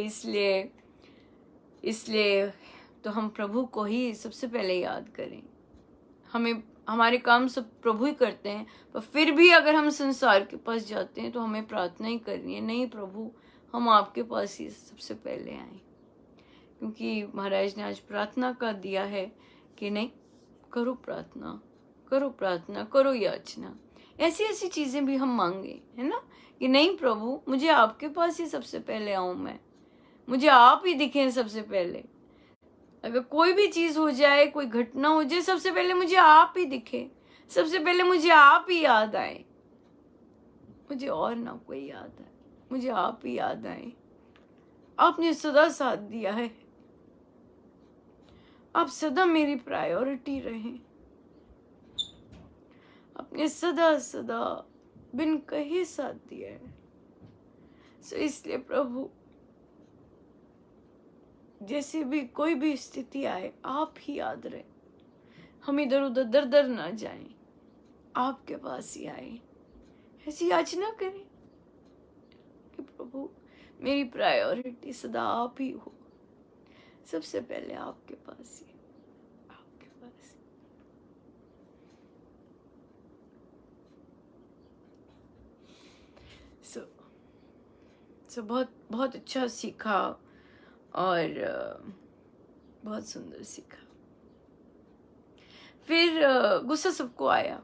इसलिए तो हम प्रभु को ही सबसे पहले याद करें। हमारे काम सब प्रभु ही करते हैं, पर फिर भी अगर हम संसार के पास जाते हैं तो हमें प्रार्थना ही करनी है, नहीं प्रभु हम आपके पास ही सबसे पहले आए, क्योंकि महाराज ने आज प्रार्थना का दिया है कि नहीं, करो प्रार्थना, करो याचना, ऐसी चीजें भी हम मांगे, है ना, कि नहीं प्रभु मुझे आपके पास ही सबसे पहले आऊं, मुझे आप ही दिखें सबसे पहले। अगर कोई भी चीज हो जाए, कोई घटना हो जाए, सबसे पहले मुझे आप ही दिखे, सबसे पहले मुझे आप ही याद आए, मुझे और ना कोई याद आए, मुझे आप ही याद आए। आपने सदा साथ दिया है, आप सदा मेरी प्रायोरिटी रहें, आपने सदा बिन कहे साथ दिया है। सो इसलिए प्रभु जैसे भी कोई भी स्थिति आए, आप ही याद रहे, हम इधर उधर दर ना जाएं, आपके पास ही आए, ऐसी याचना करें, कि प्रभु मेरी प्रायोरिटी सदा आप ही हो, सबसे पहले आपके पास ही, आपके पास। सो बहुत बहुत अच्छा सीखा, और बहुत सुंदर सीखा। फिर गुस्सा सबको आया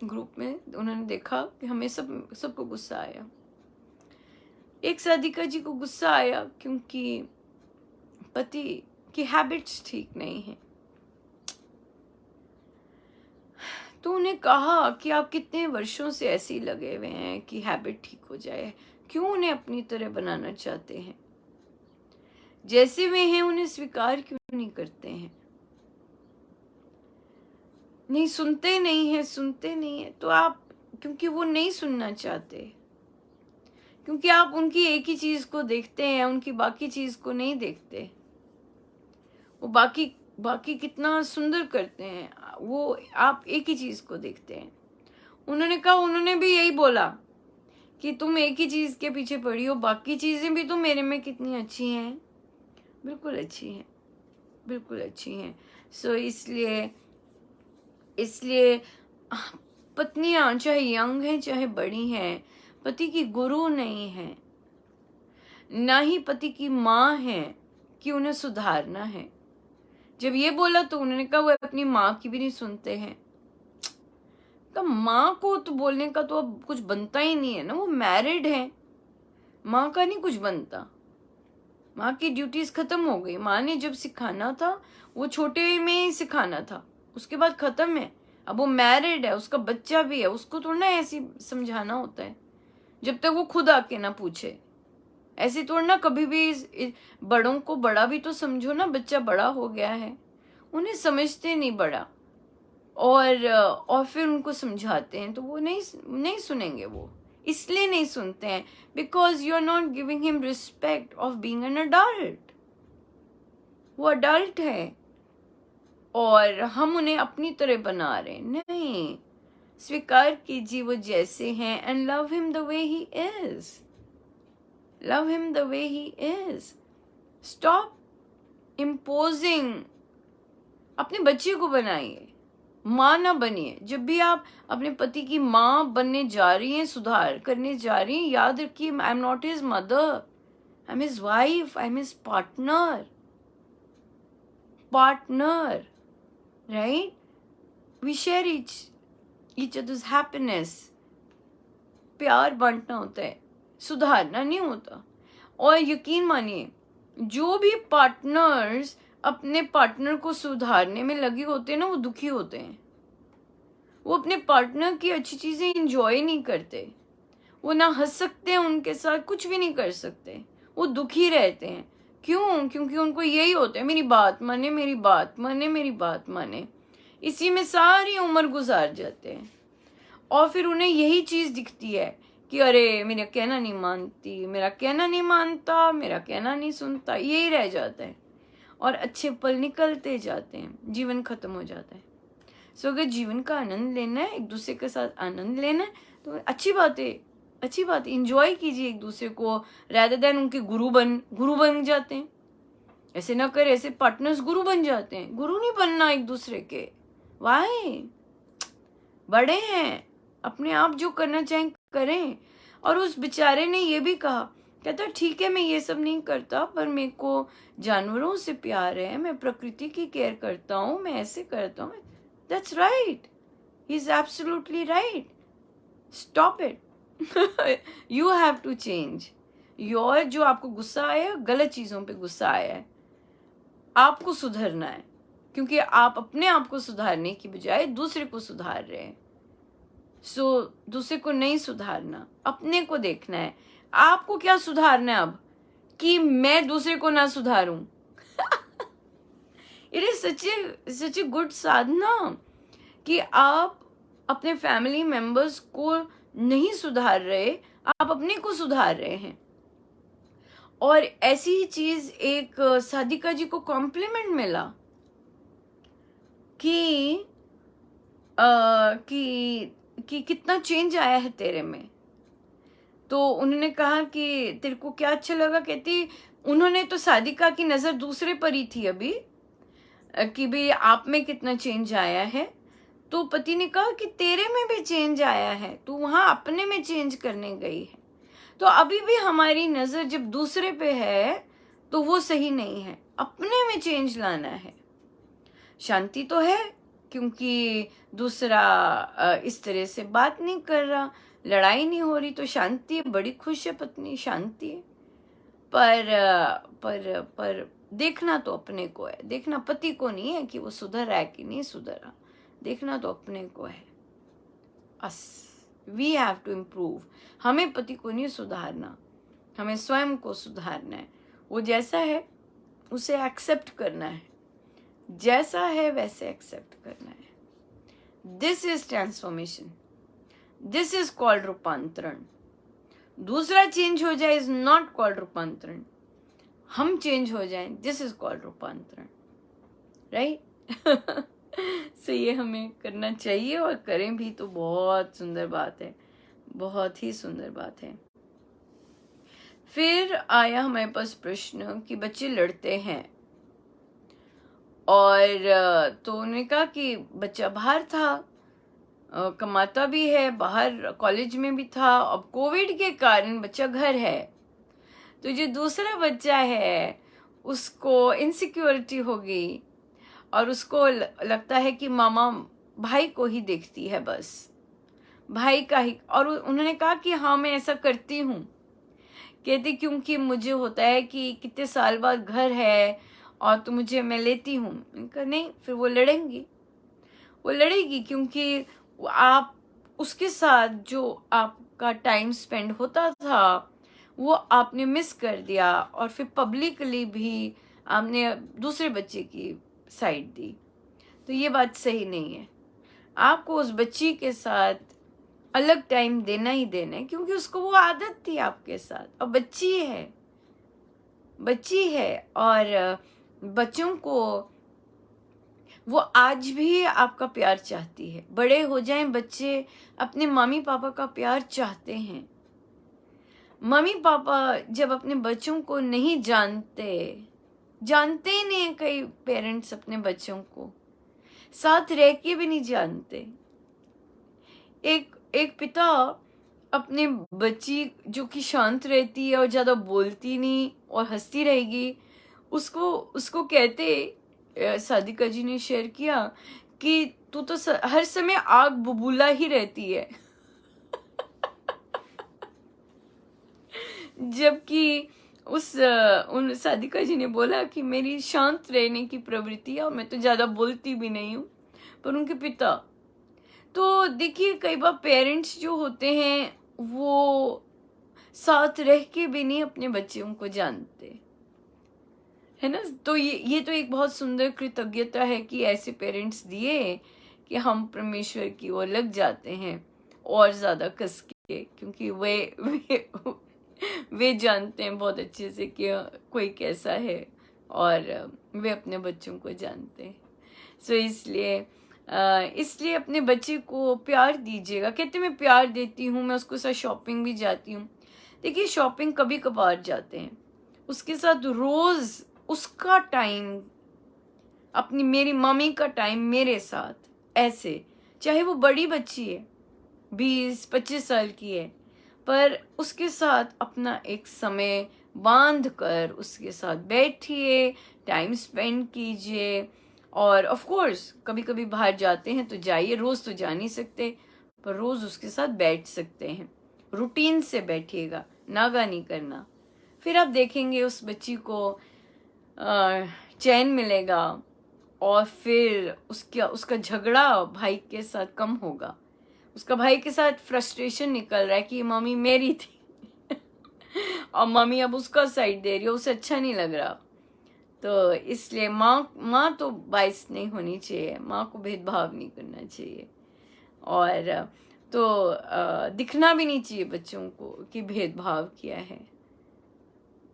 ग्रुप में, उन्होंने देखा कि हमें सबको गुस्सा आया। एक साधिका जी को गुस्सा आया क्योंकि पति की हैबिट्स ठीक नहीं है। तो उन्हें कहा कि आप कितने वर्षों से ऐसे ही लगे हुए हैं कि हैबिट ठीक हो जाए, क्यों उन्हें अपनी तरह बनाना चाहते हैं? जैसे वे हैं उन्हें स्वीकार क्यों नहीं करते हैं? नहीं सुनते नहीं है तो आप, क्योंकि वो नहीं सुनना चाहते, क्योंकि आप उनकी एक ही चीज को देखते हैं, उनकी बाकी चीज को नहीं देखते। वो बाकी बाकी कितना सुंदर करते हैं, वो आप एक ही चीज को देखते हैं। उन्होंने कहा, उन्होंने भी यही बोला कि तुम एक ही चीज के पीछे पड़ी हो, बाकी चीजें भी तो मेरे में कितनी अच्छी हैं, बिल्कुल अच्छी हैं, बिल्कुल अच्छी हैं। सो इसलिए इसलिए पत्नियां चाहे यंग हैं चाहे बड़ी हैं, पति की गुरु नहीं है, ना ही पति की माँ है कि उन्हें सुधारना है। जब ये बोला तो उन्होंने कहा वो अपनी माँ की भी नहीं सुनते हैं। तो माँ को तो बोलने का तो अब कुछ बनता ही नहीं है ना, वो मैरिड है, माँ का नहीं कुछ बनता, माँ की ड्यूटीज खत्म हो गई। माँ ने जब सिखाना था वो छोटे में ही सिखाना था, उसके बाद खत्म है। अब वो मैरिड है, उसका बच्चा भी है, उसको थोड़ा ना ऐसी समझाना होता है जब तक वो खुद आके ना पूछे। ऐसे थोड़ा ना कभी भी बड़ों को बड़ा भी तो समझो ना, बच्चा बड़ा हो गया है, उन्हें समझते नहीं बड़ा, और फिर उनको समझाते हैं तो वो नहीं सुनेंगे। वो इसलिए नहीं सुनते हैं because you are not giving him respect of being an adult. वो अडल्ट है और हम उन्हें अपनी तरह बना रहे हैं। नहीं, स्वीकार कीजिए वो जैसे हैं and love him the way he is, love him the way he is. Stop imposing. अपने बच्चे को बनाइए, माँ ना बनिए। जब भी आप अपने पति की माँ बनने जा रही हैं, सुधार करने जा रही हैं, याद रखिए I am not his mother, I am his wife, I am his partner, right? We share each others happiness. प्यार बांटना होता है, सुधारना नहीं होता। और यकीन मानिए, जो भी पार्टनर्स अपने पार्टनर को सुधारने में लगे होते हैं ना, वो दुखी होते हैं। वो अपने पार्टनर की अच्छी चीजें एंजॉय नहीं करते, वो ना हंस सकते हैं उनके साथ, कुछ भी नहीं कर सकते, वो दुखी रहते हैं। क्यों? क्योंकि उनको यही होता है, मेरी बात माने, मेरी बात माने, मेरी बात माने। इसी में सारी उम्र गुजार जाते हैं और फिर उन्हें यही चीज दिखती है कि अरे मेरा कहना नहीं मानती, मेरा कहना नहीं मानता, मेरा कहना नहीं सुनता, यही रह जाता है और अच्छे पल निकलते जाते हैं, जीवन खत्म हो जाता है। सो अगर जीवन का आनंद लेना है, एक दूसरे के साथ आनंद लेना है, तो अच्छी बात इंजॉय कीजिए एक दूसरे को, rather देन उनके गुरु बन जाते हैं। ऐसे ना करे, ऐसे पार्टनर्स गुरु बन जाते हैं। गुरु नहीं बनना एक दूसरे के, वाई? बड़े हैं, अपने आप जो करना चाहें करें। और उस बेचारे ने ये भी कहा, कहता ठीक है मैं ये सब नहीं करता, पर मेरे को जानवरों से प्यार है, मैं प्रकृति की केयर करता हूँ, मैं ऐसे करता हूँ। That's right, he is absolutely right. Stop it. You have to change your, जो आपको गुस्सा आया, गलत चीजों पे गुस्सा आया है, आपको सुधरना है, क्योंकि आप अपने आप को सुधारने की बजाय दूसरे को सुधार रहे हैं। सो दूसरे को नहीं सुधारना, अपने को देखना है। आपको क्या सुधारना है अब कि मैं दूसरे को ना सुधारूं? It is such a good साधना कि आप अपने फैमिली मेंबर्स को नहीं सुधार रहे, आप अपने को सुधार रहे हैं। और ऐसी ही चीज एक साधिका जी को कॉम्प्लीमेंट मिला कि कि कितना चेंज आया है तेरे में। तो उन्होंने कहा कि तेरे को क्या अच्छा लगा, कहती उन्होंने तो सादिका की नज़र दूसरे पर ही थी अभी, कि भाई आप में कितना चेंज आया है। तो पति ने कहा कि तेरे में भी चेंज आया है, तू वहां अपने में चेंज करने गई है। तो अभी भी हमारी नजर जब दूसरे पे है तो वो सही नहीं है, अपने में चेंज लाना है। शांति तो है क्योंकि दूसरा इस तरह से बात नहीं कर रहा, लड़ाई नहीं हो रही, तो शांति है, बड़ी खुश है पत्नी, शांति है। पर देखना तो अपने को है, देखना पति को नहीं है कि वो सुधर रहा है कि नहीं सुधर रहा, देखना तो अपने को है। Us we have to improve. हमें पति को नहीं सुधारना, हमें स्वयं को सुधारना है। वो जैसा है उसे एक्सेप्ट करना है, जैसा है वैसे एक्सेप्ट करना है। This is transformation, this is called रूपांतरण। दूसरा चेंज हो जाए इज नॉट कॉल्ड रूपांतरण, हम चेंज हो जाएं, दिस इज कॉल्ड रूपांतरण, राइट? सो ये हमें करना चाहिए और करें भी तो बहुत सुंदर बात है, बहुत ही सुंदर बात है। फिर आया हमारे पास प्रश्न कि बच्चे लड़ते हैं, और तो उन्होंने कहा कि बच्चा बाहर था, कमाता भी है, बाहर कॉलेज में भी था, अब कोविड के कारण बच्चा घर है। तो जो दूसरा बच्चा है उसको इनसिक्योरिटी हो गई और उसको लगता है कि मामा भाई को ही देखती है, बस भाई का ही। और उन्होंने कहा कि हाँ मैं ऐसा करती हूँ, कहती क्योंकि मुझे होता है कि कितने साल बाद घर है और तो मुझे मैं लेती हूँ। कहा नहीं, फिर वो लड़ेगी क्योंकि आप उसके साथ जो आपका टाइम स्पेंड होता था वो आपने मिस कर दिया, और फिर पब्लिकली भी आपने दूसरे बच्चे की साइड दी। तो ये बात सही नहीं है। आपको उस बच्ची के साथ अलग टाइम देना ही देना है, क्योंकि उसको वो आदत थी आपके साथ, और बच्ची है और बच्चों को वो आज भी आपका प्यार चाहती है। बड़े हो जाएं बच्चे, अपने मम्मी पापा का प्यार चाहते हैं। मम्मी पापा जब अपने बच्चों को नहीं जानते ही नहीं है, कई पेरेंट्स अपने बच्चों को साथ रह के भी नहीं जानते। एक पिता अपने बच्ची जो कि शांत रहती है और ज्यादा बोलती नहीं और हंसती रहेगी, उसको कहते, सादिका जी ने शेयर किया कि तू तो हर समय आग बबूला ही रहती है। जबकि उन सादिका जी ने बोला कि मेरी शांत रहने की प्रवृत्ति है और मैं तो ज्यादा बोलती भी नहीं हूँ। पर उनके पिता तो देखिए, कई बार पेरेंट्स जो होते हैं वो साथ रह के भी नहीं अपने बच्चों को जानते, है ना। तो ये तो एक बहुत सुंदर कृतज्ञता है कि ऐसे पेरेंट्स दिए कि हम परमेश्वर की ओर लग जाते हैं और ज्यादा कस के, क्योंकि वे जानते हैं बहुत अच्छे से कि कोई कैसा है, और वे अपने बच्चों को जानते हैं। सो इसलिए अपने बच्चे को प्यार दीजिएगा। कहते मैं प्यार देती हूँ, मैं उसके साथ शॉपिंग भी जाती हूँ। देखिए, शॉपिंग कभी कभार जाते हैं, उसके साथ रोज उसका टाइम, मेरी मम्मी का टाइम मेरे साथ, ऐसे चाहे वो बड़ी बच्ची है, 20-25 साल की है, पर उसके साथ अपना एक समय बांध कर उसके साथ बैठिए, टाइम स्पेंड कीजिए। और ऑफ कोर्स कभी कभी बाहर जाते हैं तो जाइए, रोज तो जा नहीं सकते, पर रोज उसके साथ बैठ सकते हैं। रूटीन से बैठिएगा, नागा नहीं करना। फिर आप देखेंगे उस बच्ची को चैन मिलेगा, और फिर उसका झगड़ा भाई के साथ कम होगा। उसका भाई के साथ फ्रस्ट्रेशन निकल रहा है कि मम्मी मेरी थी और मम्मी अब उसका साइड दे रही है, उसे अच्छा नहीं लग रहा। तो इसलिए माँ तो बाइस नहीं होनी चाहिए, माँ को भेदभाव नहीं करना चाहिए, और तो दिखना भी नहीं चाहिए बच्चों को कि भेदभाव किया है।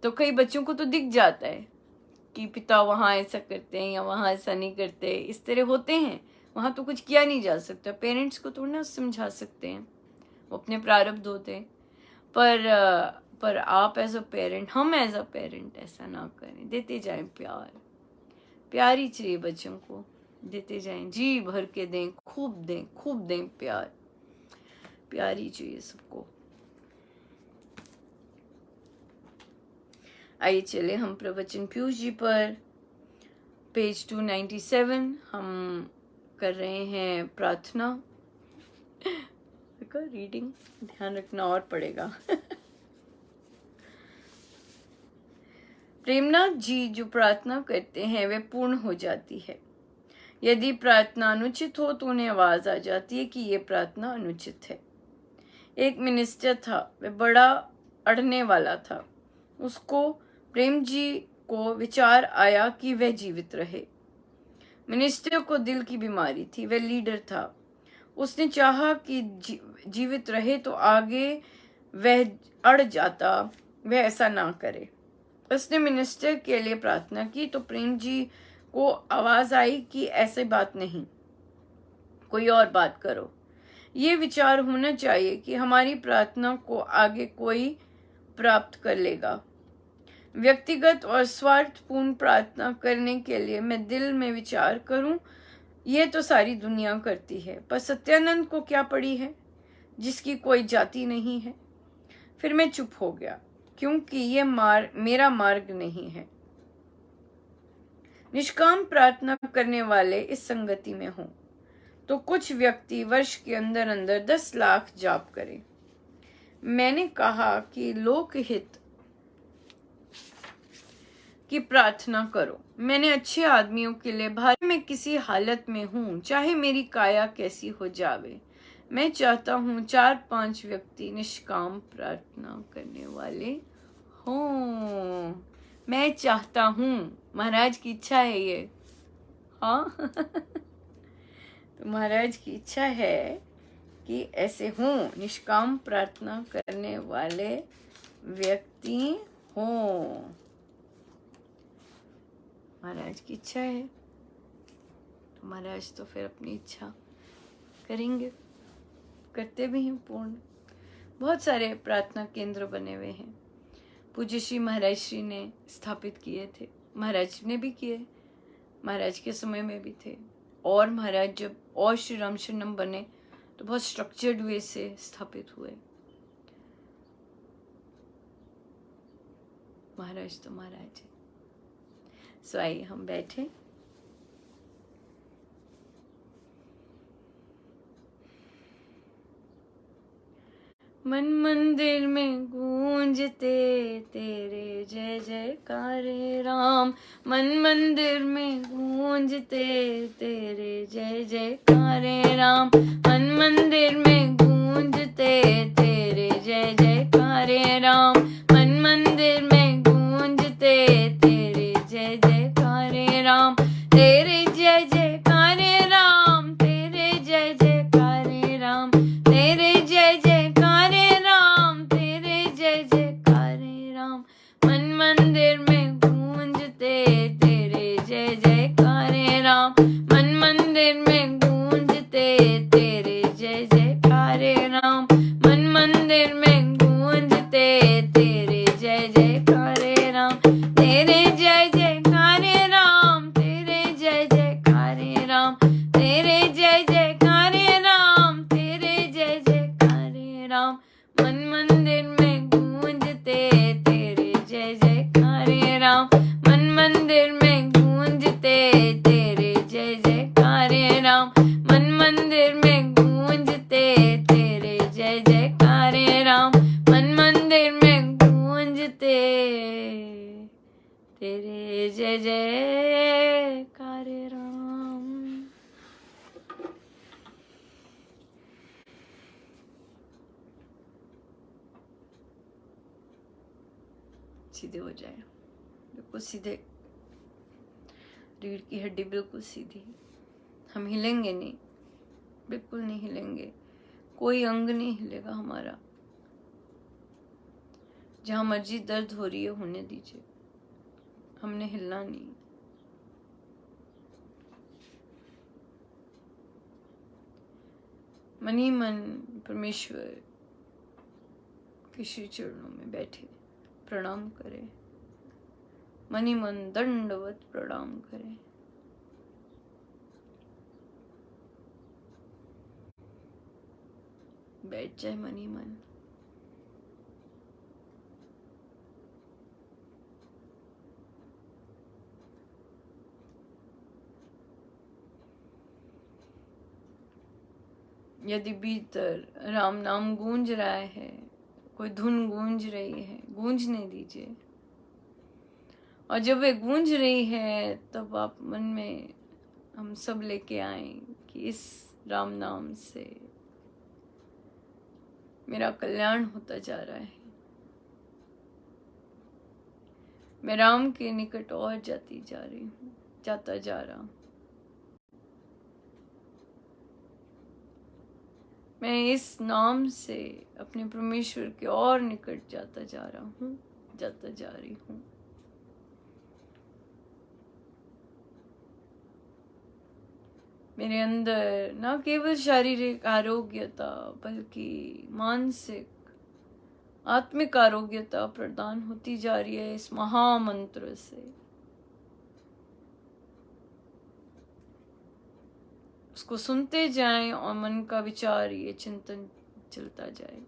तो कई बच्चों को तो दिख जाता है कि पिता वहाँ ऐसा करते हैं या वहाँ ऐसा नहीं करते, इस तरह होते हैं। वहाँ तो कुछ किया नहीं जा सकता, पेरेंट्स को थोड़ा ना समझा सकते हैं, वो अपने प्रारब्ध होते हैं। पर आप एज अ पेरेंट, हम एज अ पेरेंट ऐसा ना करें। देते जाएं प्यार, प्यार ही चाहिए बच्चों को, देते जाएं, जी भर के दें, खूब दें प्यार, प्यार ही चाहिए सबको। आइए चले हम प्रवचन पीयूष जी पर, पेज 297 हम कर रहे हैं प्रार्थना। रीडिंग ध्यान रखना और पड़ेगा। प्रेमनाथ जी जो प्रार्थना करते हैं वे पूर्ण हो जाती है। यदि प्रार्थना अनुचित हो तो उन्हें आवाज आ जाती है कि ये प्रार्थना अनुचित है। एक मिनिस्टर था, वह बड़ा अड़ने वाला था। उसको प्रेम जी को विचार आया कि वह जीवित रहे। मिनिस्टर को दिल की बीमारी थी, वह लीडर था। उसने चाहा कि जीवित रहे तो आगे वह अड़ जाता, वह ऐसा ना करे। उसने मिनिस्टर के लिए प्रार्थना की तो प्रेम जी को आवाज आई कि ऐसे बात नहीं, कोई और बात करो। ये विचार होना चाहिए कि हमारी प्रार्थना को आगे कोई प्राप्त कर लेगा। व्यक्तिगत और स्वार्थपूर्ण प्रार्थना करने के लिए मैं दिल में विचार करूं, ये तो सारी दुनिया करती है, पर सत्यानंद को क्या पड़ी है जिसकी कोई जाति नहीं है। फिर मैं चुप हो गया, क्योंकि ये मेरा मार्ग नहीं है। निष्काम प्रार्थना करने वाले इस संगति में हों तो कुछ व्यक्ति वर्ष के अंदर अंदर 10 लाख जाप करें। मैंने कहा कि लोकहित की प्रार्थना करो। मैंने अच्छे आदमियों के लिए भारी में किसी हालत में हूं, चाहे मेरी काया कैसी हो जावे। मैं चाहता हूं 4-5 व्यक्ति निष्काम प्रार्थना करने वाले हों। मैं चाहता हूं, महाराज की इच्छा है ये। हाँ। तो महाराज की इच्छा है कि ऐसे हों, निष्काम प्रार्थना करने वाले व्यक्ति हों। महाराज की इच्छा है तो महाराज तो फिर अपनी इच्छा करेंगे, करते भी हैं पूर्ण। बहुत सारे प्रार्थना केंद्र बने हुए हैं, पूज्य श्री महाराज श्री ने स्थापित किए थे, महाराज ने भी किए, महाराज के समय में भी थे। और महाराज जब और श्री राम शरणम बने तो बहुत स्ट्रक्चर्ड वे से स्थापित हुए। महाराज तो महाराज है। सो आइए हम बैठे। मन मंदिर में गूंजते तेरे जय जयकारे राम। मन मंदिर में गूंजते तेरे जय जयकारे राम। मन मंदिर में गूंजते तेरे जय जयकारे राम। मन मंदिर में गूंजते तेरे जय जयकारे राम। तेरे जय जयकारे राम, तेरे जय जयकारे राम, तेरे जय जयकारे राम, तेरे जय जयकारे राम। मन मंदिर में गूंजते तेरे जय जयकारे राम। मन मंदिर में गूंजते तेरे जय जयकारे राम। मन मंदिर में गूंजते तेरे जय जयकारे राम। तेरे जय जयकारे राम, तेरे जय जयकारे राम, तेरे जय जयकारे राम, तेरे जय जयकारे राम। मन मंदिर में गूंजते तेरे जय जयकारे राम। मन मंदिर में गूंजते तेरे जय जयकारे राम। मन मंदिर में गूंजते तेरे जय जयकारे राम। मन मंदिर में गूंजते तेरे जय जयकारे राम। सीधे हो जाए, बिल्कुल सीधे, रीढ़ की हड्डी बिल्कुल सीधी। हम हिलेंगे नहीं, बिल्कुल नहीं हिलेंगे, कोई अंग नहीं हिलेगा हमारा। जहां मर्जी दर्द हो रही है होने दीजिए, हमने हिलना नहीं। मन ही मन परमेश्वर के श्री चरणों में बैठे प्रणाम करें, मनी मन दंडवत प्रणाम करें। बैठ जाए मनी मन। यदि भीतर राम नाम गूंज रहा है, कोई धुन गूंज रही है, गूंजने दीजिए। और जब वे गूंज रही है तब आप मन में हम सब लेके आए कि इस राम नाम से मेरा कल्याण होता जा रहा है, मैं राम के निकट और जाती जा रही हूँ, जाता जा रहा हूँ। मैं इस नाम से अपने परमेश्वर के और निकट जाता जा रहा हूँ, जाता जा रही हूँ। मेरे अंदर न केवल शारीरिक आरोग्यता बल्कि मानसिक आत्मिक आरोग्यता प्रदान होती जा रही है इस महामंत्र से। उसको सुनते जाएं और मन का विचार, ये चिंतन चलता जाए।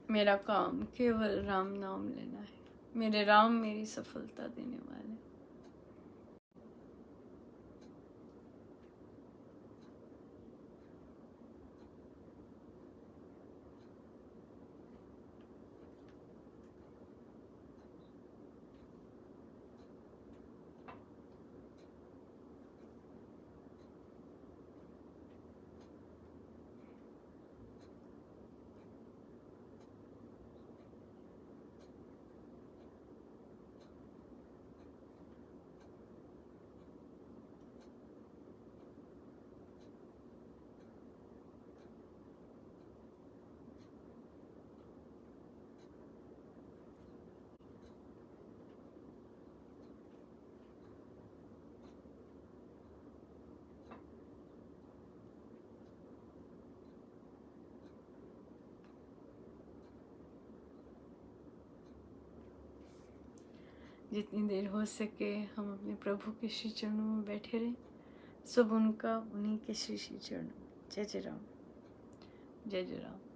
मेरा काम केवल राम नाम लेना है। मेरे राम मेरी सफलता देने वाले। जितनी देर हो सके हम अपने प्रभु के श्री चरणों में बैठे रहें। सब उनका, उन्हीं के श्री श्री चरणों। जय जय राम, जय जय राम।